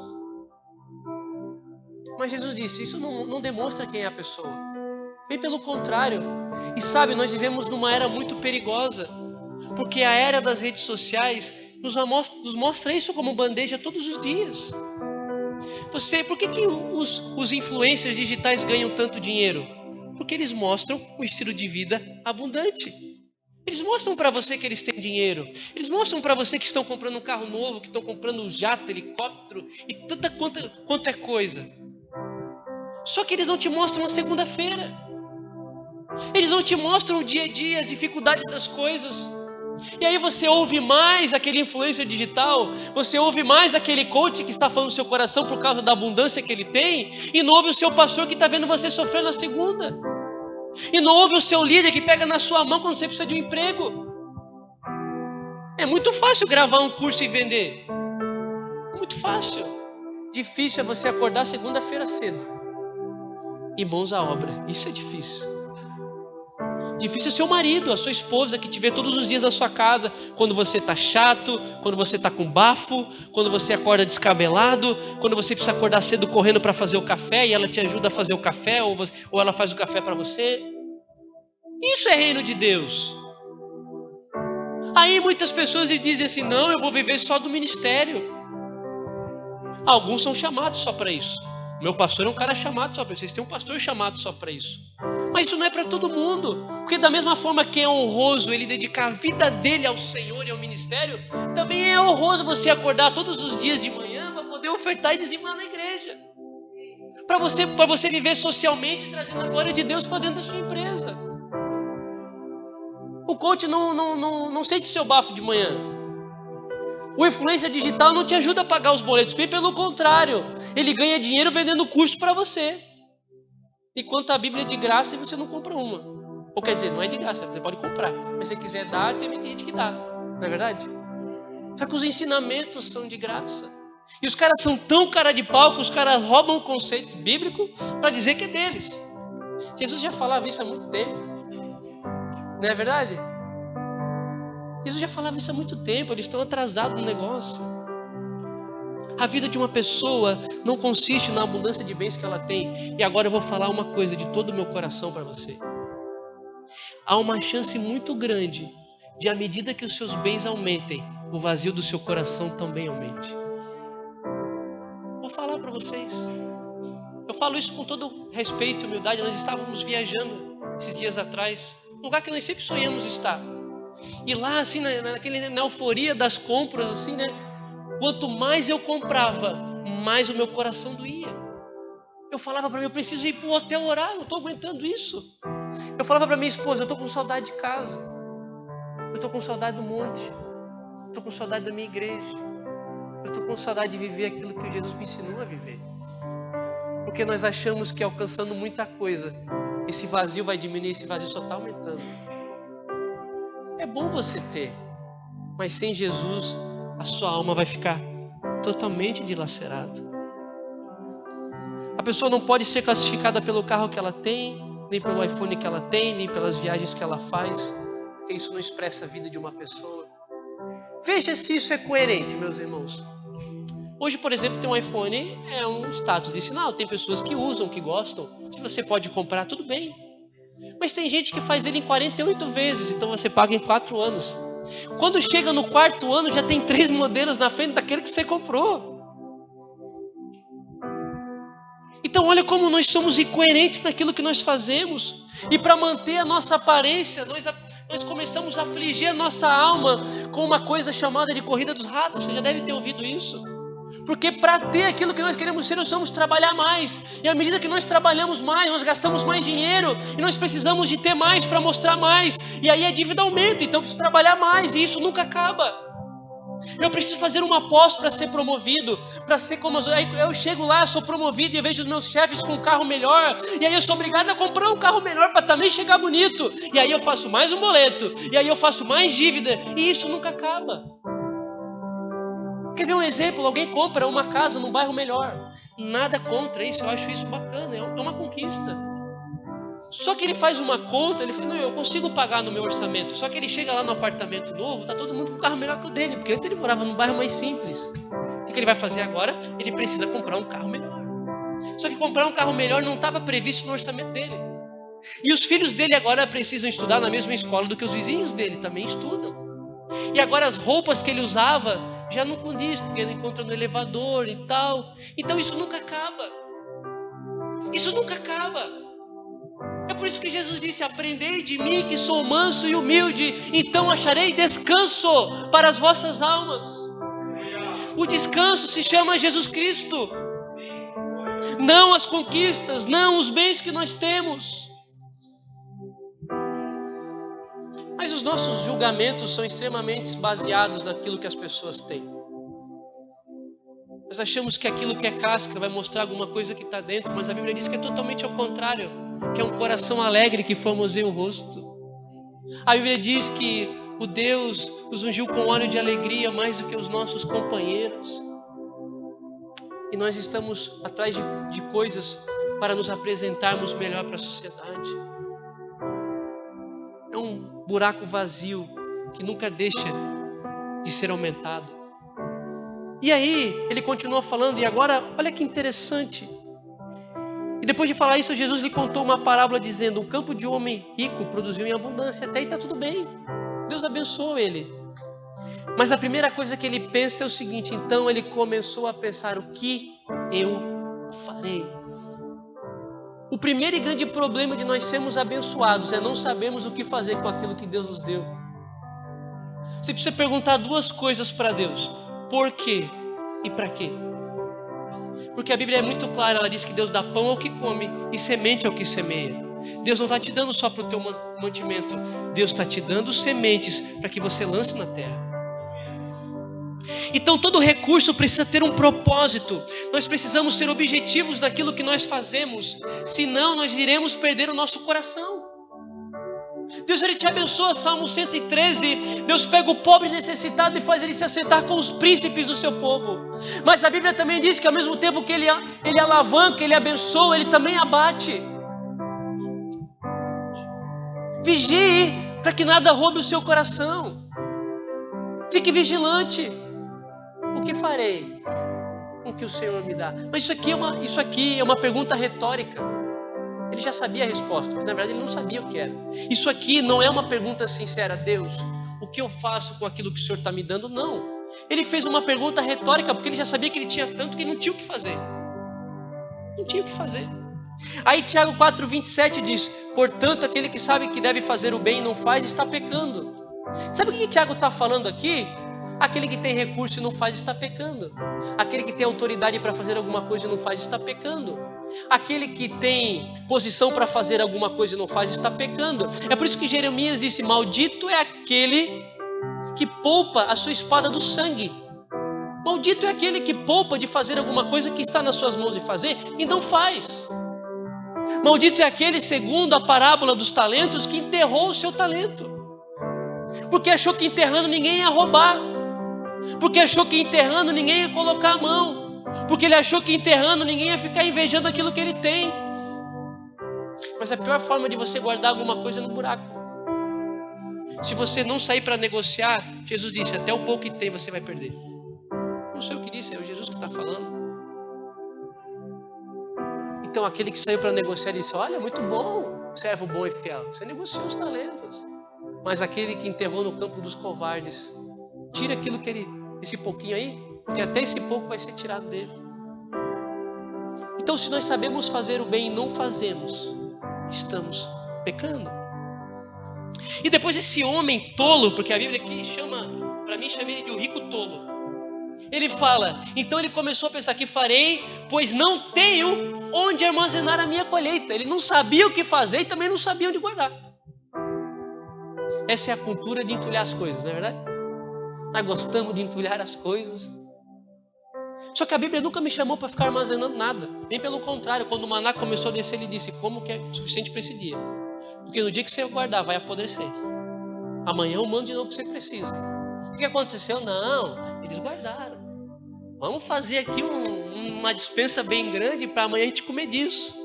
Mas Jesus disse, isso não demonstra quem é a pessoa. Bem pelo contrário. E sabe, nós vivemos numa era muito perigosa, porque a era das redes sociais nos mostra isso como bandeja todos os dias. Por que os influencers digitais ganham tanto dinheiro? Porque eles mostram um estilo de vida abundante. Eles mostram para você que eles têm dinheiro. Eles mostram para você que estão comprando um carro novo, que estão comprando um jato, helicóptero e tanta quanto é coisa. Só que eles não te mostram a segunda-feira. Eles não te mostram o dia a dia, as dificuldades das coisas. E aí você ouve mais aquele influencer digital, você ouve mais aquele coach que está falando no seu coração por causa da abundância que ele tem, e não ouve o seu pastor que está vendo você sofrer na segunda. E não ouve o seu líder que pega na sua mão quando você precisa de um emprego. É muito fácil gravar um curso e vender. É muito fácil. Difícil é você acordar segunda-feira cedo e mãos à obra. Isso é difícil. Difícil é o seu marido, a sua esposa que te vê todos os dias na sua casa, quando você está chato, quando você está com bafo, quando você acorda descabelado, quando você precisa acordar cedo correndo para fazer o café e ela te ajuda a fazer o café, ou ela faz o café para você. Isso é reino de Deus. Aí muitas pessoas dizem assim, não, eu vou viver só do ministério. Alguns são chamados só para isso. Meu pastor é um cara chamado só para isso. Vocês têm um pastor chamado só para isso. Mas isso não é para todo mundo. Porque da mesma forma que é honroso ele dedicar a vida dele ao Senhor e ao ministério, também é honroso você acordar todos os dias de manhã para poder ofertar e dizimar na igreja. Para você viver socialmente, trazendo a glória de Deus para dentro da sua empresa. O coach não sente seu bafo de manhã. O influencer digital não te ajuda a pagar os boletos, bem pelo contrário, ele ganha dinheiro vendendo curso para você. Enquanto a Bíblia é de graça e você não compra uma. Ou quer dizer, não é de graça, você pode comprar. Mas se você quiser dar, tem gente que dá. Não é verdade? Só que os ensinamentos são de graça. E os caras são tão cara de pau que os caras roubam o conceito bíblico para dizer que é deles. Jesus já falava isso há muito tempo. Não é verdade? Jesus já falava isso há muito tempo, eles estão atrasados no negócio. A vida de uma pessoa não consiste na abundância de bens que ela tem. E agora eu vou falar uma coisa de todo o meu coração para você. Há uma chance muito grande de, à medida que os seus bens aumentem, o vazio do seu coração também aumente. Vou falar para vocês. Eu falo isso com todo respeito e humildade. Nós estávamos viajando esses dias atrás, um lugar que nós sempre sonhamos estar. E lá, assim, na euforia das compras, assim, né? Quanto mais eu comprava, mais o meu coração doía. Eu falava para mim, eu preciso ir para o hotel orar, não estou aguentando isso. Eu falava para minha esposa, eu estou com saudade de casa. Eu estou com saudade do monte. Eu estou com saudade da minha igreja. Eu estou com saudade de viver aquilo que Jesus me ensinou a viver. Porque nós achamos que alcançando muita coisa, esse vazio vai diminuir, esse vazio só está aumentando. É bom você ter, mas sem Jesus, a sua alma vai ficar totalmente dilacerada. A pessoa não pode ser classificada pelo carro que ela tem, nem pelo iPhone que ela tem, nem pelas viagens que ela faz, porque isso não expressa a vida de uma pessoa. Veja se isso é coerente, meus irmãos. Hoje, por exemplo, ter um iPhone é um status de sinal. Tem pessoas que usam, que gostam. Se você pode comprar, tudo bem. Mas tem gente que faz ele em 48 vezes, então você paga em 4 anos. Quando chega no 4º ano, já tem 3 modelos na frente daquele que você comprou. Então olha como nós somos incoerentes naquilo que nós fazemos. E para manter a nossa aparência, nós começamos a afligir a nossa alma com uma coisa chamada de corrida dos ratos. Você já deve ter ouvido isso. Porque para ter aquilo que nós queremos ser, nós vamos trabalhar mais. E à medida que nós trabalhamos mais, nós gastamos mais dinheiro. E nós precisamos de ter mais para mostrar mais. E aí a dívida aumenta, então eu preciso trabalhar mais. E isso nunca acaba. Eu preciso fazer uma pós para ser promovido. Para ser como eu chego lá, eu sou promovido e eu vejo os meus chefes com um carro melhor. E aí eu sou obrigado a comprar um carro melhor para também chegar bonito. E aí eu faço mais um boleto. E aí eu faço mais dívida. E isso nunca acaba. Quer ver um exemplo? Alguém compra uma casa num bairro melhor. Nada contra isso, eu acho isso bacana, é uma conquista. Só que ele faz uma conta, ele fala, não, eu consigo pagar no meu orçamento. Só que ele chega lá no apartamento novo, tá todo mundo com um carro melhor que o dele, porque antes ele morava num bairro mais simples. O que ele vai fazer agora? Ele precisa comprar um carro melhor. Só que comprar um carro melhor não estava previsto no orçamento dele. E os filhos dele agora precisam estudar na mesma escola do que os vizinhos dele também estudam. E agora as roupas que ele usava já não condiz, porque ele encontra no elevador e tal. Então isso nunca acaba. Isso nunca acaba. É por isso que Jesus disse, aprendei de mim que sou manso e humilde, então acharei descanso para as vossas almas. O descanso se chama Jesus Cristo. Não as conquistas, não os bens que nós temos. Mas os nossos julgamentos são extremamente baseados naquilo que as pessoas têm. Nós achamos que aquilo que é casca vai mostrar alguma coisa que está dentro, mas a Bíblia diz que é totalmente ao contrário, que é um coração alegre que formoseia o rosto. A Bíblia diz que o Deus nos ungiu com óleo de alegria mais do que os nossos companheiros. E nós estamos atrás de coisas para nos apresentarmos melhor para a sociedade. É um buraco vazio que nunca deixa de ser aumentado. E aí ele continua falando, e agora olha que interessante. E depois de falar isso, Jesus lhe contou uma parábola dizendo, um campo de um homem rico produziu em abundância. Até aí está tudo bem, Deus abençoou ele. Mas a primeira coisa que ele pensa é o seguinte, então ele começou a pensar, o que eu farei? O primeiro e grande problema de nós sermos abençoados é não sabermos o que fazer com aquilo que Deus nos deu. Você precisa perguntar 2 coisas para Deus. Por quê e para quê? Porque a Bíblia é muito clara, ela diz que Deus dá pão ao que come e semente ao que semeia. Deus não está te dando só para o teu mantimento, Deus está te dando sementes para que você lance na terra. Então todo recurso precisa ter um propósito. Nós precisamos ser objetivos naquilo que nós fazemos, senão nós iremos perder o nosso coração. Deus ele te abençoa, Salmo 113, Deus pega o pobre necessitado e faz ele se assentar com os príncipes do seu povo. Mas a Bíblia também diz que ao mesmo tempo que ele alavanca, ele abençoa, ele também abate. Vigie para que nada roube o seu coração. Fique vigilante. O que farei com o que o Senhor me dá? Mas isso aqui é uma pergunta retórica. Ele já sabia a resposta, porque na verdade ele não sabia o que era. Isso aqui não é uma pergunta sincera, Deus, o que eu faço com aquilo que o Senhor está me dando? Não. Ele fez uma pergunta retórica, porque ele já sabia que ele tinha tanto que ele não tinha o que fazer. Não tinha o que fazer. Aí Tiago 4,27 diz, portanto aquele que sabe que deve fazer o bem e não faz, está pecando. Sabe o que Tiago está falando aqui? Aquele que tem recurso e não faz, está pecando. Aquele que tem autoridade para fazer alguma coisa e não faz, está pecando. Aquele que tem posição para fazer alguma coisa e não faz, está pecando. É por isso que Jeremias disse, maldito é aquele que poupa a sua espada do sangue. Maldito é aquele que poupa de fazer alguma coisa que está nas suas mãos de fazer e não faz. Maldito é aquele, segundo a parábola dos talentos, que enterrou o seu talento. Porque achou que enterrando ninguém ia roubar. Porque achou que enterrando ninguém ia colocar a mão. Porque ele achou que enterrando ninguém ia ficar invejando aquilo que ele tem. Mas a pior forma de você guardar alguma coisa é no buraco. Se você não sair para negociar, Jesus disse, até o pouco que tem você vai perder. Não sei o que disse, é o Jesus que está falando. Então aquele que saiu para negociar disse: olha, muito bom, servo bom e fiel, você negociou os talentos. Mas aquele que enterrou no campo dos covardes, tira aquilo que ele, esse pouquinho aí, porque até esse pouco vai ser tirado dele. Então se nós sabemos fazer o bem e não fazemos, estamos pecando. E depois esse homem tolo, porque a Bíblia aqui chama, para mim chama ele de o rico tolo. Ele fala, então ele começou a pensar: que farei, pois não tenho onde armazenar a minha colheita. Ele não sabia o que fazer e também não sabia onde guardar. Essa é a cultura de entulhar as coisas, não é verdade? Nós gostamos de entulhar as coisas. Só que a Bíblia nunca me chamou para ficar armazenando nada. Nem pelo contrário, quando o maná começou a descer, ele disse: como que é suficiente para esse dia? Porque no dia que você guardar, vai apodrecer. Amanhã eu mando de novo o que você precisa. O que aconteceu? Não, eles guardaram. Vamos fazer aqui uma despensa bem grande para amanhã a gente comer disso.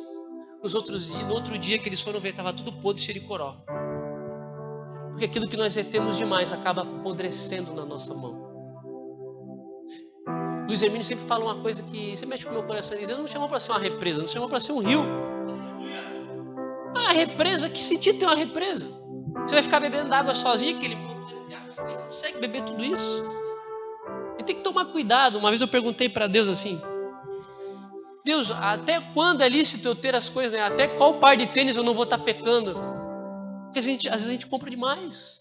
No outro dia que eles foram ver, estava tudo podre, cheio de coró. Porque aquilo que nós retemos demais acaba apodrecendo na nossa mão. Luiz Hermínio sempre fala uma coisa que você mexe com o meu coração. Ele diz: não chamou para ser uma represa, não chamou para ser um rio. A represa, que sentido tem uma represa? Você vai ficar bebendo água sozinho, aquele monte de água, você nem consegue beber tudo isso. E tem que tomar cuidado. Uma vez eu perguntei para Deus assim: Deus, até quando é lícito eu ter as coisas, né? Até qual par de tênis eu não vou estar pecando? Porque às vezes a gente compra demais.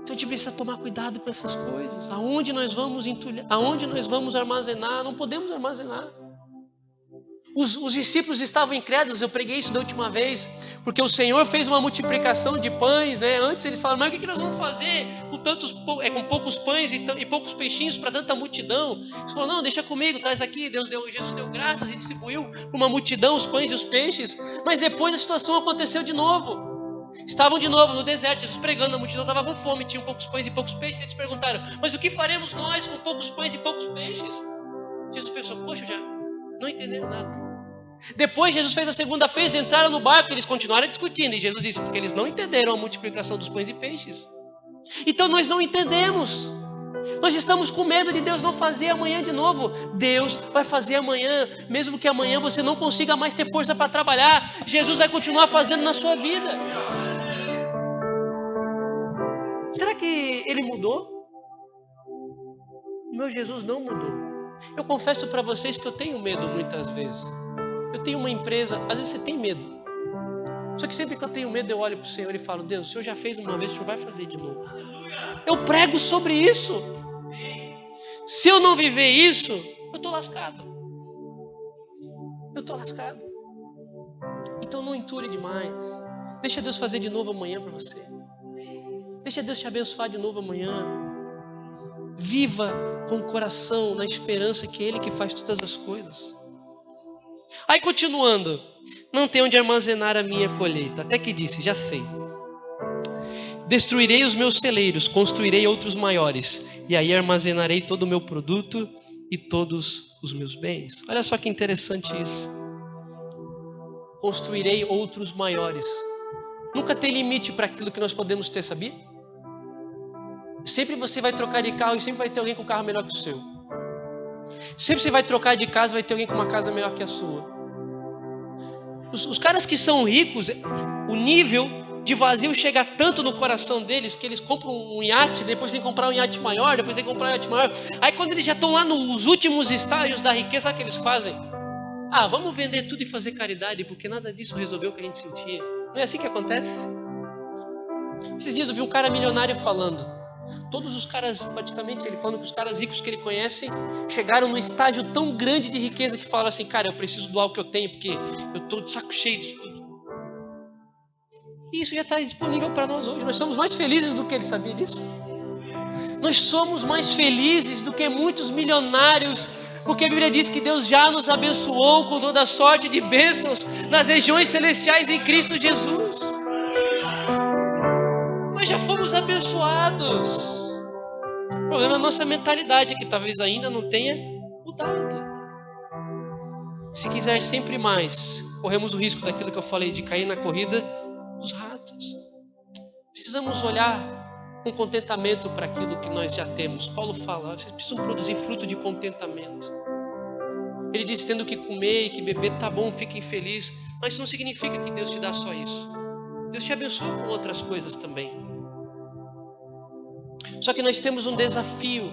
Então a gente precisa tomar cuidado com essas coisas. Aonde nós vamos entulhar? Aonde nós vamos armazenar? Não podemos armazenar. Os discípulos estavam incrédulos. Eu preguei isso da última vez, porque o Senhor fez uma multiplicação de pães, né? Antes eles falaram: mas o que nós vamos fazer com poucos pães e poucos peixinhos para tanta multidão? Eles falaram: não, deixa comigo, traz aqui. Jesus deu graças e distribuiu para uma multidão os pães e os peixes. Mas depois a situação aconteceu de novo. Estavam de novo no deserto, Jesus pregando, a multidão estava com fome, tinham poucos pães e poucos peixes. Eles perguntaram: mas o que faremos nós com poucos pães e poucos peixes? Jesus pensou: poxa, já não entenderam nada. Depois Jesus fez a segunda vez, entraram no barco, eles continuaram discutindo, e Jesus disse: porque eles não entenderam a multiplicação dos pães e peixes. Então nós não entendemos. Nós estamos com medo de Deus não fazer amanhã de novo. Deus vai fazer amanhã, mesmo que amanhã você não consiga mais ter força para trabalhar. Jesus vai continuar fazendo na sua vida. Será que Ele mudou? O meu Jesus não mudou. Eu confesso para vocês que eu tenho medo muitas vezes. Eu tenho uma empresa, às vezes você tem medo. Só que sempre que eu tenho medo, eu olho para o Senhor e falo: Deus, o Senhor já fez uma vez, o Senhor vai fazer de novo. Eu prego sobre isso. Se eu não viver isso, eu estou lascado. Eu estou lascado. Então não entule demais. Deixa Deus fazer de novo amanhã para você. Deixa Deus te abençoar de novo amanhã. Viva com o coração na esperança que é Ele que faz todas as coisas. Aí continuando: não tem onde armazenar a minha colheita. Até que disse: já sei. Destruirei os meus celeiros, construirei outros maiores, e aí armazenarei todo o meu produto e todos os meus bens. Olha só que interessante isso. Construirei outros maiores. Nunca tem limite para aquilo que nós podemos ter, sabia? Sempre você vai trocar de carro e sempre vai ter alguém com um carro melhor que o seu. Sempre você vai trocar de casa, vai ter alguém com uma casa melhor que a sua. Os caras que são ricos, o nível de vazio chega tanto no coração deles que eles compram um iate, depois tem que comprar um iate maior, depois tem que comprar um iate maior. Aí quando eles já estão lá nos últimos estágios da riqueza, sabe o que eles fazem? Ah, vamos vender tudo e fazer caridade, porque nada disso resolveu o que a gente sentia. Não é assim que acontece? Esses dias eu vi um cara milionário falando. Todos os caras, praticamente, ele falando que os caras ricos que ele conhece chegaram num estágio tão grande de riqueza que falaram assim: cara, eu preciso doar o que eu tenho, porque eu estou de saco cheio disso tudo. E isso já está disponível para nós hoje. Nós somos mais felizes do que ele sabia disso. Nós somos mais felizes do que muitos milionários, porque a Bíblia diz que Deus já nos abençoou com toda sorte de bênçãos nas regiões celestiais em Cristo Jesus. Nós já fomos abençoados. O problema é a nossa mentalidade, que talvez ainda não tenha mudado. Se quiser sempre mais, corremos o risco daquilo que eu falei, de cair na corrida dos ratos. Precisamos olhar com contentamento para aquilo que nós já temos. Paulo fala, vocês precisam produzir fruto de contentamento. Ele diz, tendo que comer e que beber, tá bom, fiquem felizes. Mas isso não significa que Deus te dá só isso. Deus te abençoa com outras coisas também. Só que nós temos um desafio.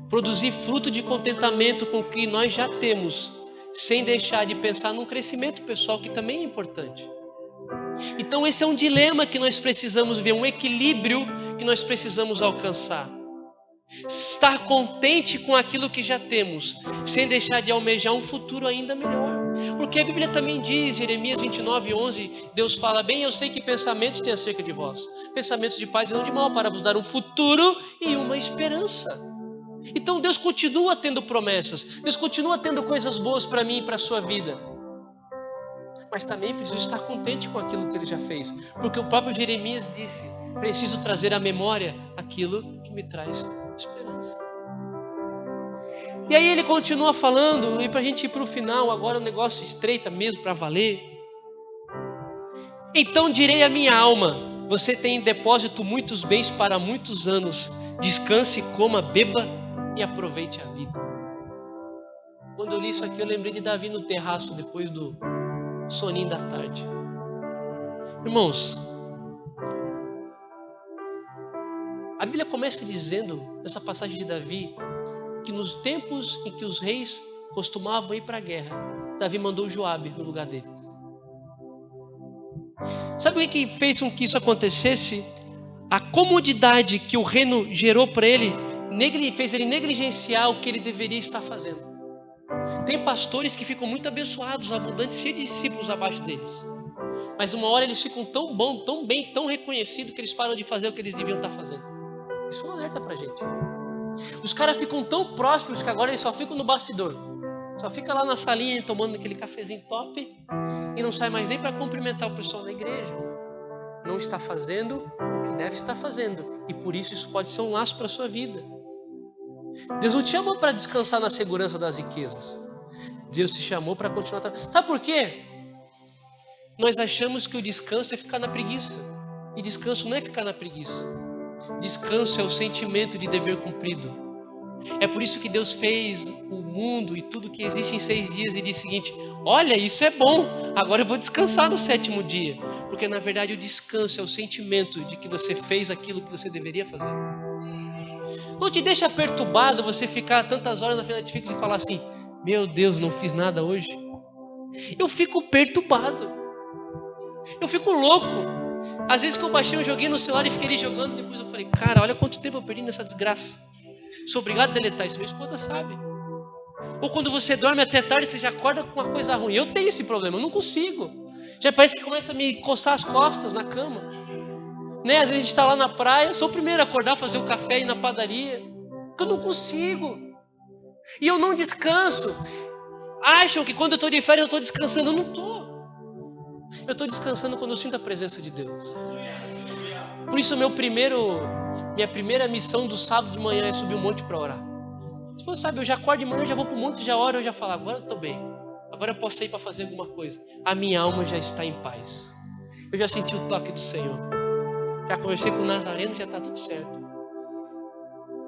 Produzir fruto de contentamento com o que nós já temos, sem deixar de pensar num crescimento pessoal que também é importante. Então esse é um dilema que nós precisamos ver, um equilíbrio que nós precisamos alcançar. Estar contente com aquilo que já temos, sem deixar de almejar um futuro ainda melhor. Porque a Bíblia também diz, Jeremias 29:11, Deus fala, bem, eu sei que pensamentos têm acerca de vós, pensamentos de paz e não de mal, para vos dar um futuro e uma esperança. Então Deus continua tendo promessas, Deus continua tendo coisas boas para mim e para a sua vida. Mas também preciso estar contente com aquilo que Ele já fez. Porque o próprio Jeremias disse, preciso trazer à memória aquilo que me traz esperança. E aí ele continua falando, e para a gente ir para o final, agora o negócio estreita mesmo para valer. Então direi à minha alma, você tem em depósito muitos bens para muitos anos. Descanse, coma, beba e aproveite a vida. Quando eu li isso aqui, eu lembrei de Davi no terraço, depois do soninho da tarde. Irmãos, a Bíblia começa dizendo, nessa passagem de Davi, que nos tempos em que os reis costumavam ir para a guerra, Davi mandou Joabe no lugar dele. Sabe o que fez com que isso acontecesse? A comodidade que o reino gerou para ele, fez ele negligenciar o que ele deveria estar fazendo. Tem pastores que ficam muito abençoados, abundantes, cheios de discípulos abaixo deles. Mas uma hora eles ficam tão bom, tão bem, tão reconhecidos que eles param de fazer o que eles deviam estar fazendo. Isso é um alerta para a gente. Os caras ficam tão prósperos que agora eles só ficam no bastidor. Só fica lá na salinha tomando aquele cafezinho top e não sai mais nem para cumprimentar o pessoal da igreja. Não está fazendo o que deve estar fazendo. E por isso pode ser um laço para a sua vida. Deus não te chamou para descansar na segurança das riquezas. Deus te chamou para continuar trabalhando. Sabe por quê? Nós achamos que o descanso é ficar na preguiça. E descanso não é ficar na preguiça. Descanso é o sentimento de dever cumprido. É por isso que Deus fez o mundo e tudo que existe em 6 dias e disse o seguinte, olha, isso é bom, agora eu vou descansar no 7º dia. Porque na verdade o descanso é o sentimento de que você fez aquilo que você deveria fazer. Não te deixa perturbado você ficar tantas horas na frente da Netflix e falar assim, meu Deus, não fiz nada hoje. Eu fico perturbado. Eu fico louco. Às vezes que eu baixei um joguinho no celular e fiquei ali jogando, depois eu falei, cara, olha quanto tempo eu perdi nessa desgraça. Sou obrigado a deletar isso, minha esposa sabe. Ou quando você dorme até tarde, você já acorda com uma coisa ruim. Eu tenho esse problema, eu não consigo. Já parece que começa a me coçar as costas na cama. Né? Às vezes a gente está lá na praia, eu sou o primeiro a acordar, fazer um café e ir na padaria. Porque eu não consigo. E eu não descanso. Acham que quando eu estou de férias eu estou descansando. Eu não estou. Eu estou descansando quando eu sinto a presença de Deus. Por isso minha primeira missão do sábado de manhã é subir um monte para orar. Você sabe, eu já acordo de manhã, eu já vou para o monte, já oro, eu já falo, agora eu estou bem. Agora eu posso sair para fazer alguma coisa. A minha alma já está em paz. Eu já senti o toque do Senhor. Já conversei com o Nazareno, já está tudo certo.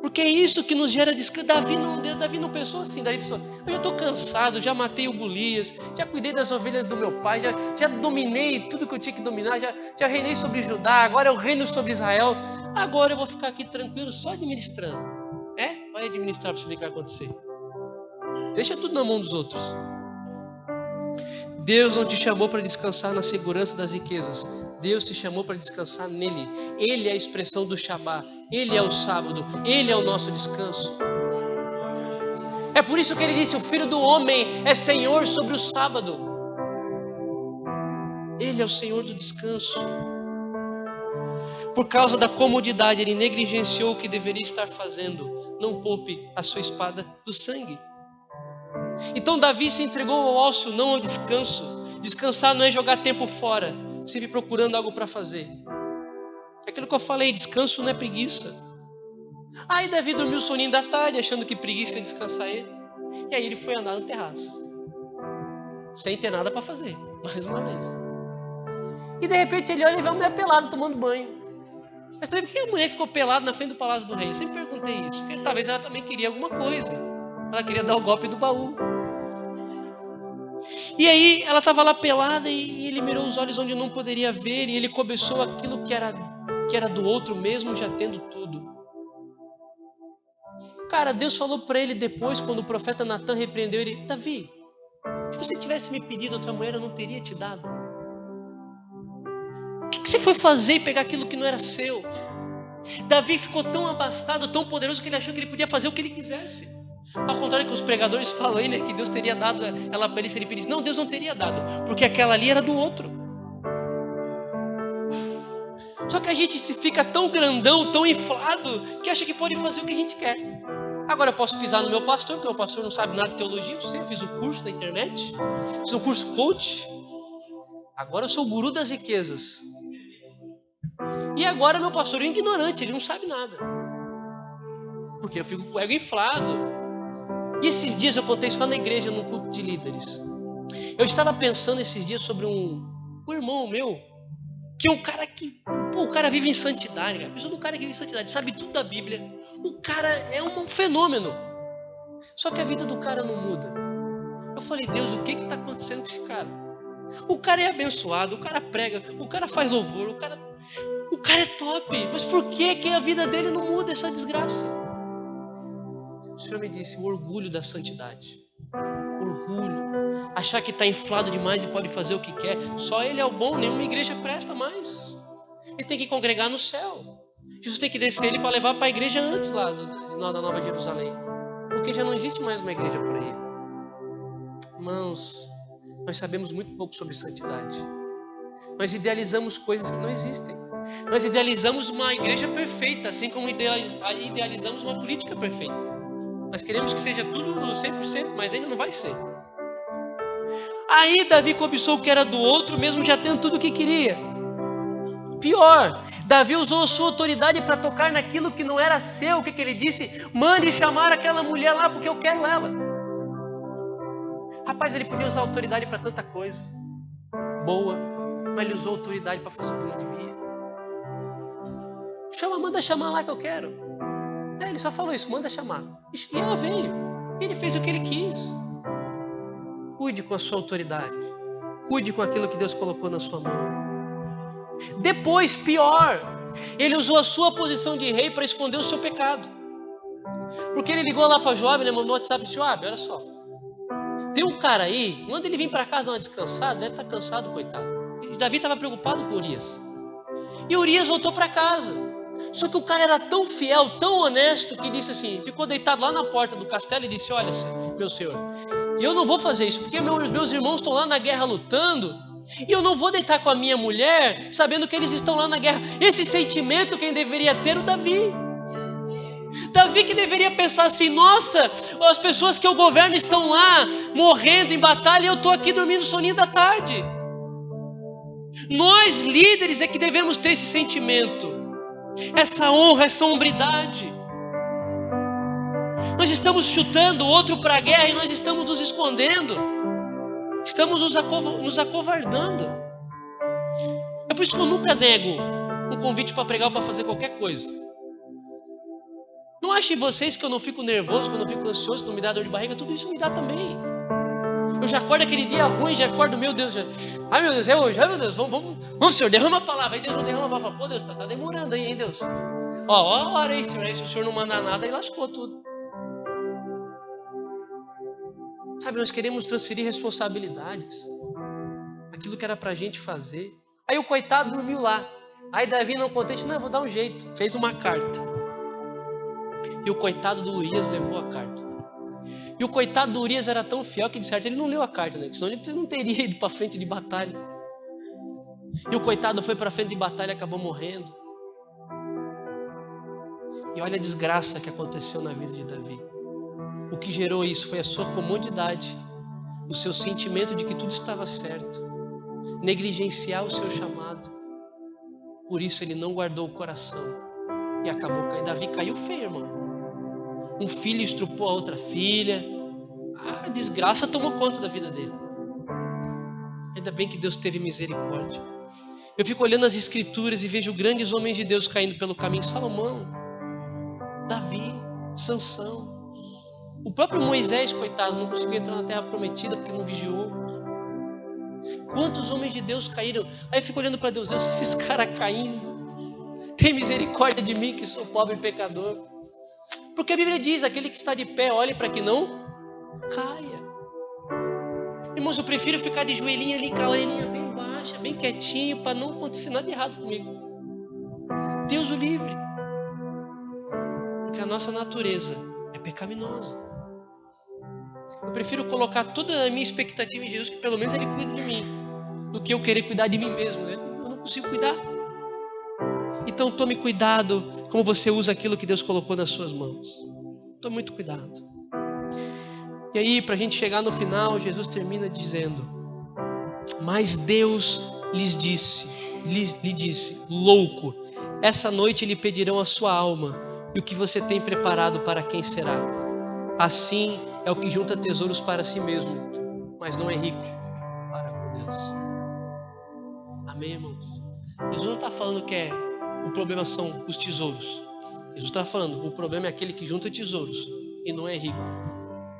Porque é isso que nos gera descanso. Davi não pensou assim. Davi pensou, eu já estou cansado, já matei o Golias, já cuidei das ovelhas do meu pai, já dominei tudo que eu tinha que dominar, já reinei sobre Judá, agora eu reino sobre Israel. Agora eu vou ficar aqui tranquilo, só administrando. Vai administrar para você ver o que vai acontecer. Deixa tudo na mão dos outros. Deus não te chamou para descansar na segurança das riquezas. Deus te chamou para descansar nele. Ele é a expressão do Shabá. Ele é o sábado. Ele é o nosso descanso. É por isso que ele disse, o Filho do Homem é Senhor sobre o sábado. Ele é o Senhor do descanso. Por causa da comodidade, ele negligenciou o que deveria estar fazendo. Não poupe a sua espada do sangue. Então Davi se entregou ao ócio, não ao descanso. Descansar não é jogar tempo fora, sempre procurando algo para fazer. Aquilo que eu falei, descanso não é preguiça. Aí Davi dormiu o soninho da tarde, achando que preguiça ia descansar ele. E aí ele foi andar no terraço, sem ter nada para fazer, mais uma vez. E de repente ele olha e vê uma mulher pelada tomando banho. Mas também por que a mulher ficou pelada na frente do palácio do rei? Eu sempre perguntei isso, porque talvez ela também queria alguma coisa. Ela queria dar o golpe do baú. E aí ela estava lá pelada e ele mirou os olhos onde não poderia ver, e ele cobiçou aquilo que era do outro mesmo, já tendo tudo. Cara, Deus falou para ele depois, quando o profeta Natan repreendeu ele: Davi, se você tivesse me pedido outra mulher, eu não teria te dado. O que você foi fazer e pegar aquilo que não era seu? Davi ficou tão abastado, tão poderoso, que ele achou que ele podia fazer o que ele quisesse. Ao contrário que os pregadores falam aí, né, que Deus teria dado ela para ele se ele pedisse. Não, Deus não teria dado, porque aquela ali era do outro. Só que a gente se fica tão grandão, tão inflado, que acha que pode fazer o que a gente quer. Agora eu posso pisar no meu pastor, porque o pastor não sabe nada de teologia. Eu sei, eu fiz o curso da internet, fiz o curso coach. Agora eu sou o guru das riquezas. E agora meu pastor é ignorante, ele não sabe nada. Porque eu fico com o ego inflado. E esses dias eu contei isso lá na igreja, num culto de líderes. Eu estava pensando esses dias sobre um irmão meu, que é um cara que, o cara vive em santidade, cara. Pensa num cara que vive em santidade, sabe tudo da Bíblia. O cara é um fenômeno. Só que a vida do cara não muda. Eu falei: Deus, o que está acontecendo com esse cara? O cara é abençoado, o cara prega, o cara faz louvor, o cara é top. Mas por que a vida dele não muda, essa desgraça? O Senhor me disse: o orgulho da santidade. Orgulho. Achar que está inflado demais e pode fazer o que quer. Só ele é o bom, nenhuma igreja presta mais. Ele tem que congregar no céu. Jesus tem que descer ele para levar para a igreja antes lá da Nova Jerusalém. Porque já não existe mais uma igreja para ele. Irmãos, nós sabemos muito pouco sobre santidade. Nós idealizamos coisas que não existem. Nós idealizamos uma igreja perfeita, assim como idealizamos uma política perfeita. Nós queremos que seja tudo 100%, mas ainda não vai ser. Aí Davi cobiçou o que era do outro, mesmo já tendo tudo o que queria. Pior, Davi usou a sua autoridade para tocar naquilo que não era seu. O que ele disse? Mande chamar aquela mulher lá, porque eu quero ela. Rapaz, ele podia usar autoridade para tanta coisa boa, mas ele usou autoridade para fazer o que não devia. Manda chamar lá que eu quero. Ele só falou isso: manda chamar. E ela veio. E ele fez o que ele quis. Cuide com a sua autoridade. Cuide com aquilo que Deus colocou na sua mão. Depois, pior, ele usou a sua posição de rei para esconder o seu pecado. Porque ele ligou lá para Joabe, mandou no WhatsApp e disse: Joabe, olha só, tem um cara aí, manda ele vir para casa dar uma descansada, deve estar cansado, coitado. E Davi estava preocupado com Urias. E Urias voltou para casa. Só que o cara era tão fiel, tão honesto, que disse assim, ficou deitado lá na porta do castelo e disse: olha, meu senhor, eu não vou fazer isso, porque meus irmãos estão lá na guerra lutando, e eu não vou deitar com a minha mulher, sabendo que eles estão lá na guerra. Esse sentimento quem deveria ter? O Davi. Davi que deveria pensar assim: nossa, as pessoas que eu governo estão lá, morrendo em batalha, e eu estou aqui dormindo soninho da tarde. Nós líderes é que devemos ter esse sentimento, essa honra, essa hombridade. Nós estamos chutando o outro para a guerra e nós estamos nos escondendo, estamos nos acovardando. É por isso que eu nunca nego um convite para pregar ou para fazer qualquer coisa. Não achem vocês que eu não fico nervoso, que eu não fico ansioso, que não me dá dor de barriga. Tudo isso me dá também. Eu já acordo aquele dia ruim, já acordo, meu Deus, ai meu Deus, é hoje, ai meu Deus, vamos Senhor, derrama a palavra. Aí Deus não derrama a palavra. Pô Deus, tá demorando aí, hein Deus. Ora aí Senhor, aí se o Senhor não mandar nada, aí lascou tudo. Sabe, nós queremos transferir responsabilidades, aquilo que era pra gente fazer. Aí o coitado dormiu lá. Aí Davi não contente, não, eu vou dar um jeito. Fez uma carta. E o coitado do Urias levou a carta. E o coitado do Urias era tão fiel que de certo ele não leu a carta, né? Senão ele não teria ido para frente de batalha. E o coitado foi para frente de batalha e acabou morrendo. E olha a desgraça que aconteceu na vida de Davi. O que gerou isso foi a sua comodidade, o seu sentimento de que tudo estava certo, negligenciar o seu chamado. Por isso ele não guardou o coração e acabou caindo. Davi caiu feio, irmão. Um filho estrupou a outra filha. A desgraça tomou conta da vida dele. Ainda bem que Deus teve misericórdia. Eu fico olhando as escrituras e vejo grandes homens de Deus caindo pelo caminho. Salomão, Davi, Sansão. O próprio Moisés, coitado, não conseguiu entrar na terra prometida porque não vigiou. Quantos homens de Deus caíram? Aí eu fico olhando para Deus, Deus, esses caras caindo, tem misericórdia de mim que sou pobre e pecador. Porque a Bíblia diz, aquele que está de pé, olhe para que não caia. Irmãos, eu prefiro ficar de joelhinho ali, com a orelhinha bem baixa, bem quietinho, para não acontecer nada errado comigo. Deus o livre. Porque a nossa natureza é pecaminosa. Eu prefiro colocar toda a minha expectativa em Jesus, que pelo menos Ele cuida de mim, do que eu querer cuidar de mim mesmo, né? Eu não consigo cuidar. Então tome cuidado como você usa aquilo que Deus colocou nas suas mãos. Tome muito cuidado. E aí, para a gente chegar no final, Jesus termina dizendo: mas Deus lhe disse, louco, essa noite lhe pedirão a sua alma, e o que você tem preparado para quem será? Assim é o que junta tesouros para si mesmo, mas não é rico para com Deus. Amém, irmãos? Jesus não está falando que o problema são os tesouros. Jesus está falando, o problema é aquele que junta tesouros e não é rico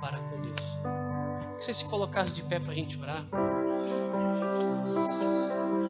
para com Deus. Que você se colocasse de pé para a gente orar.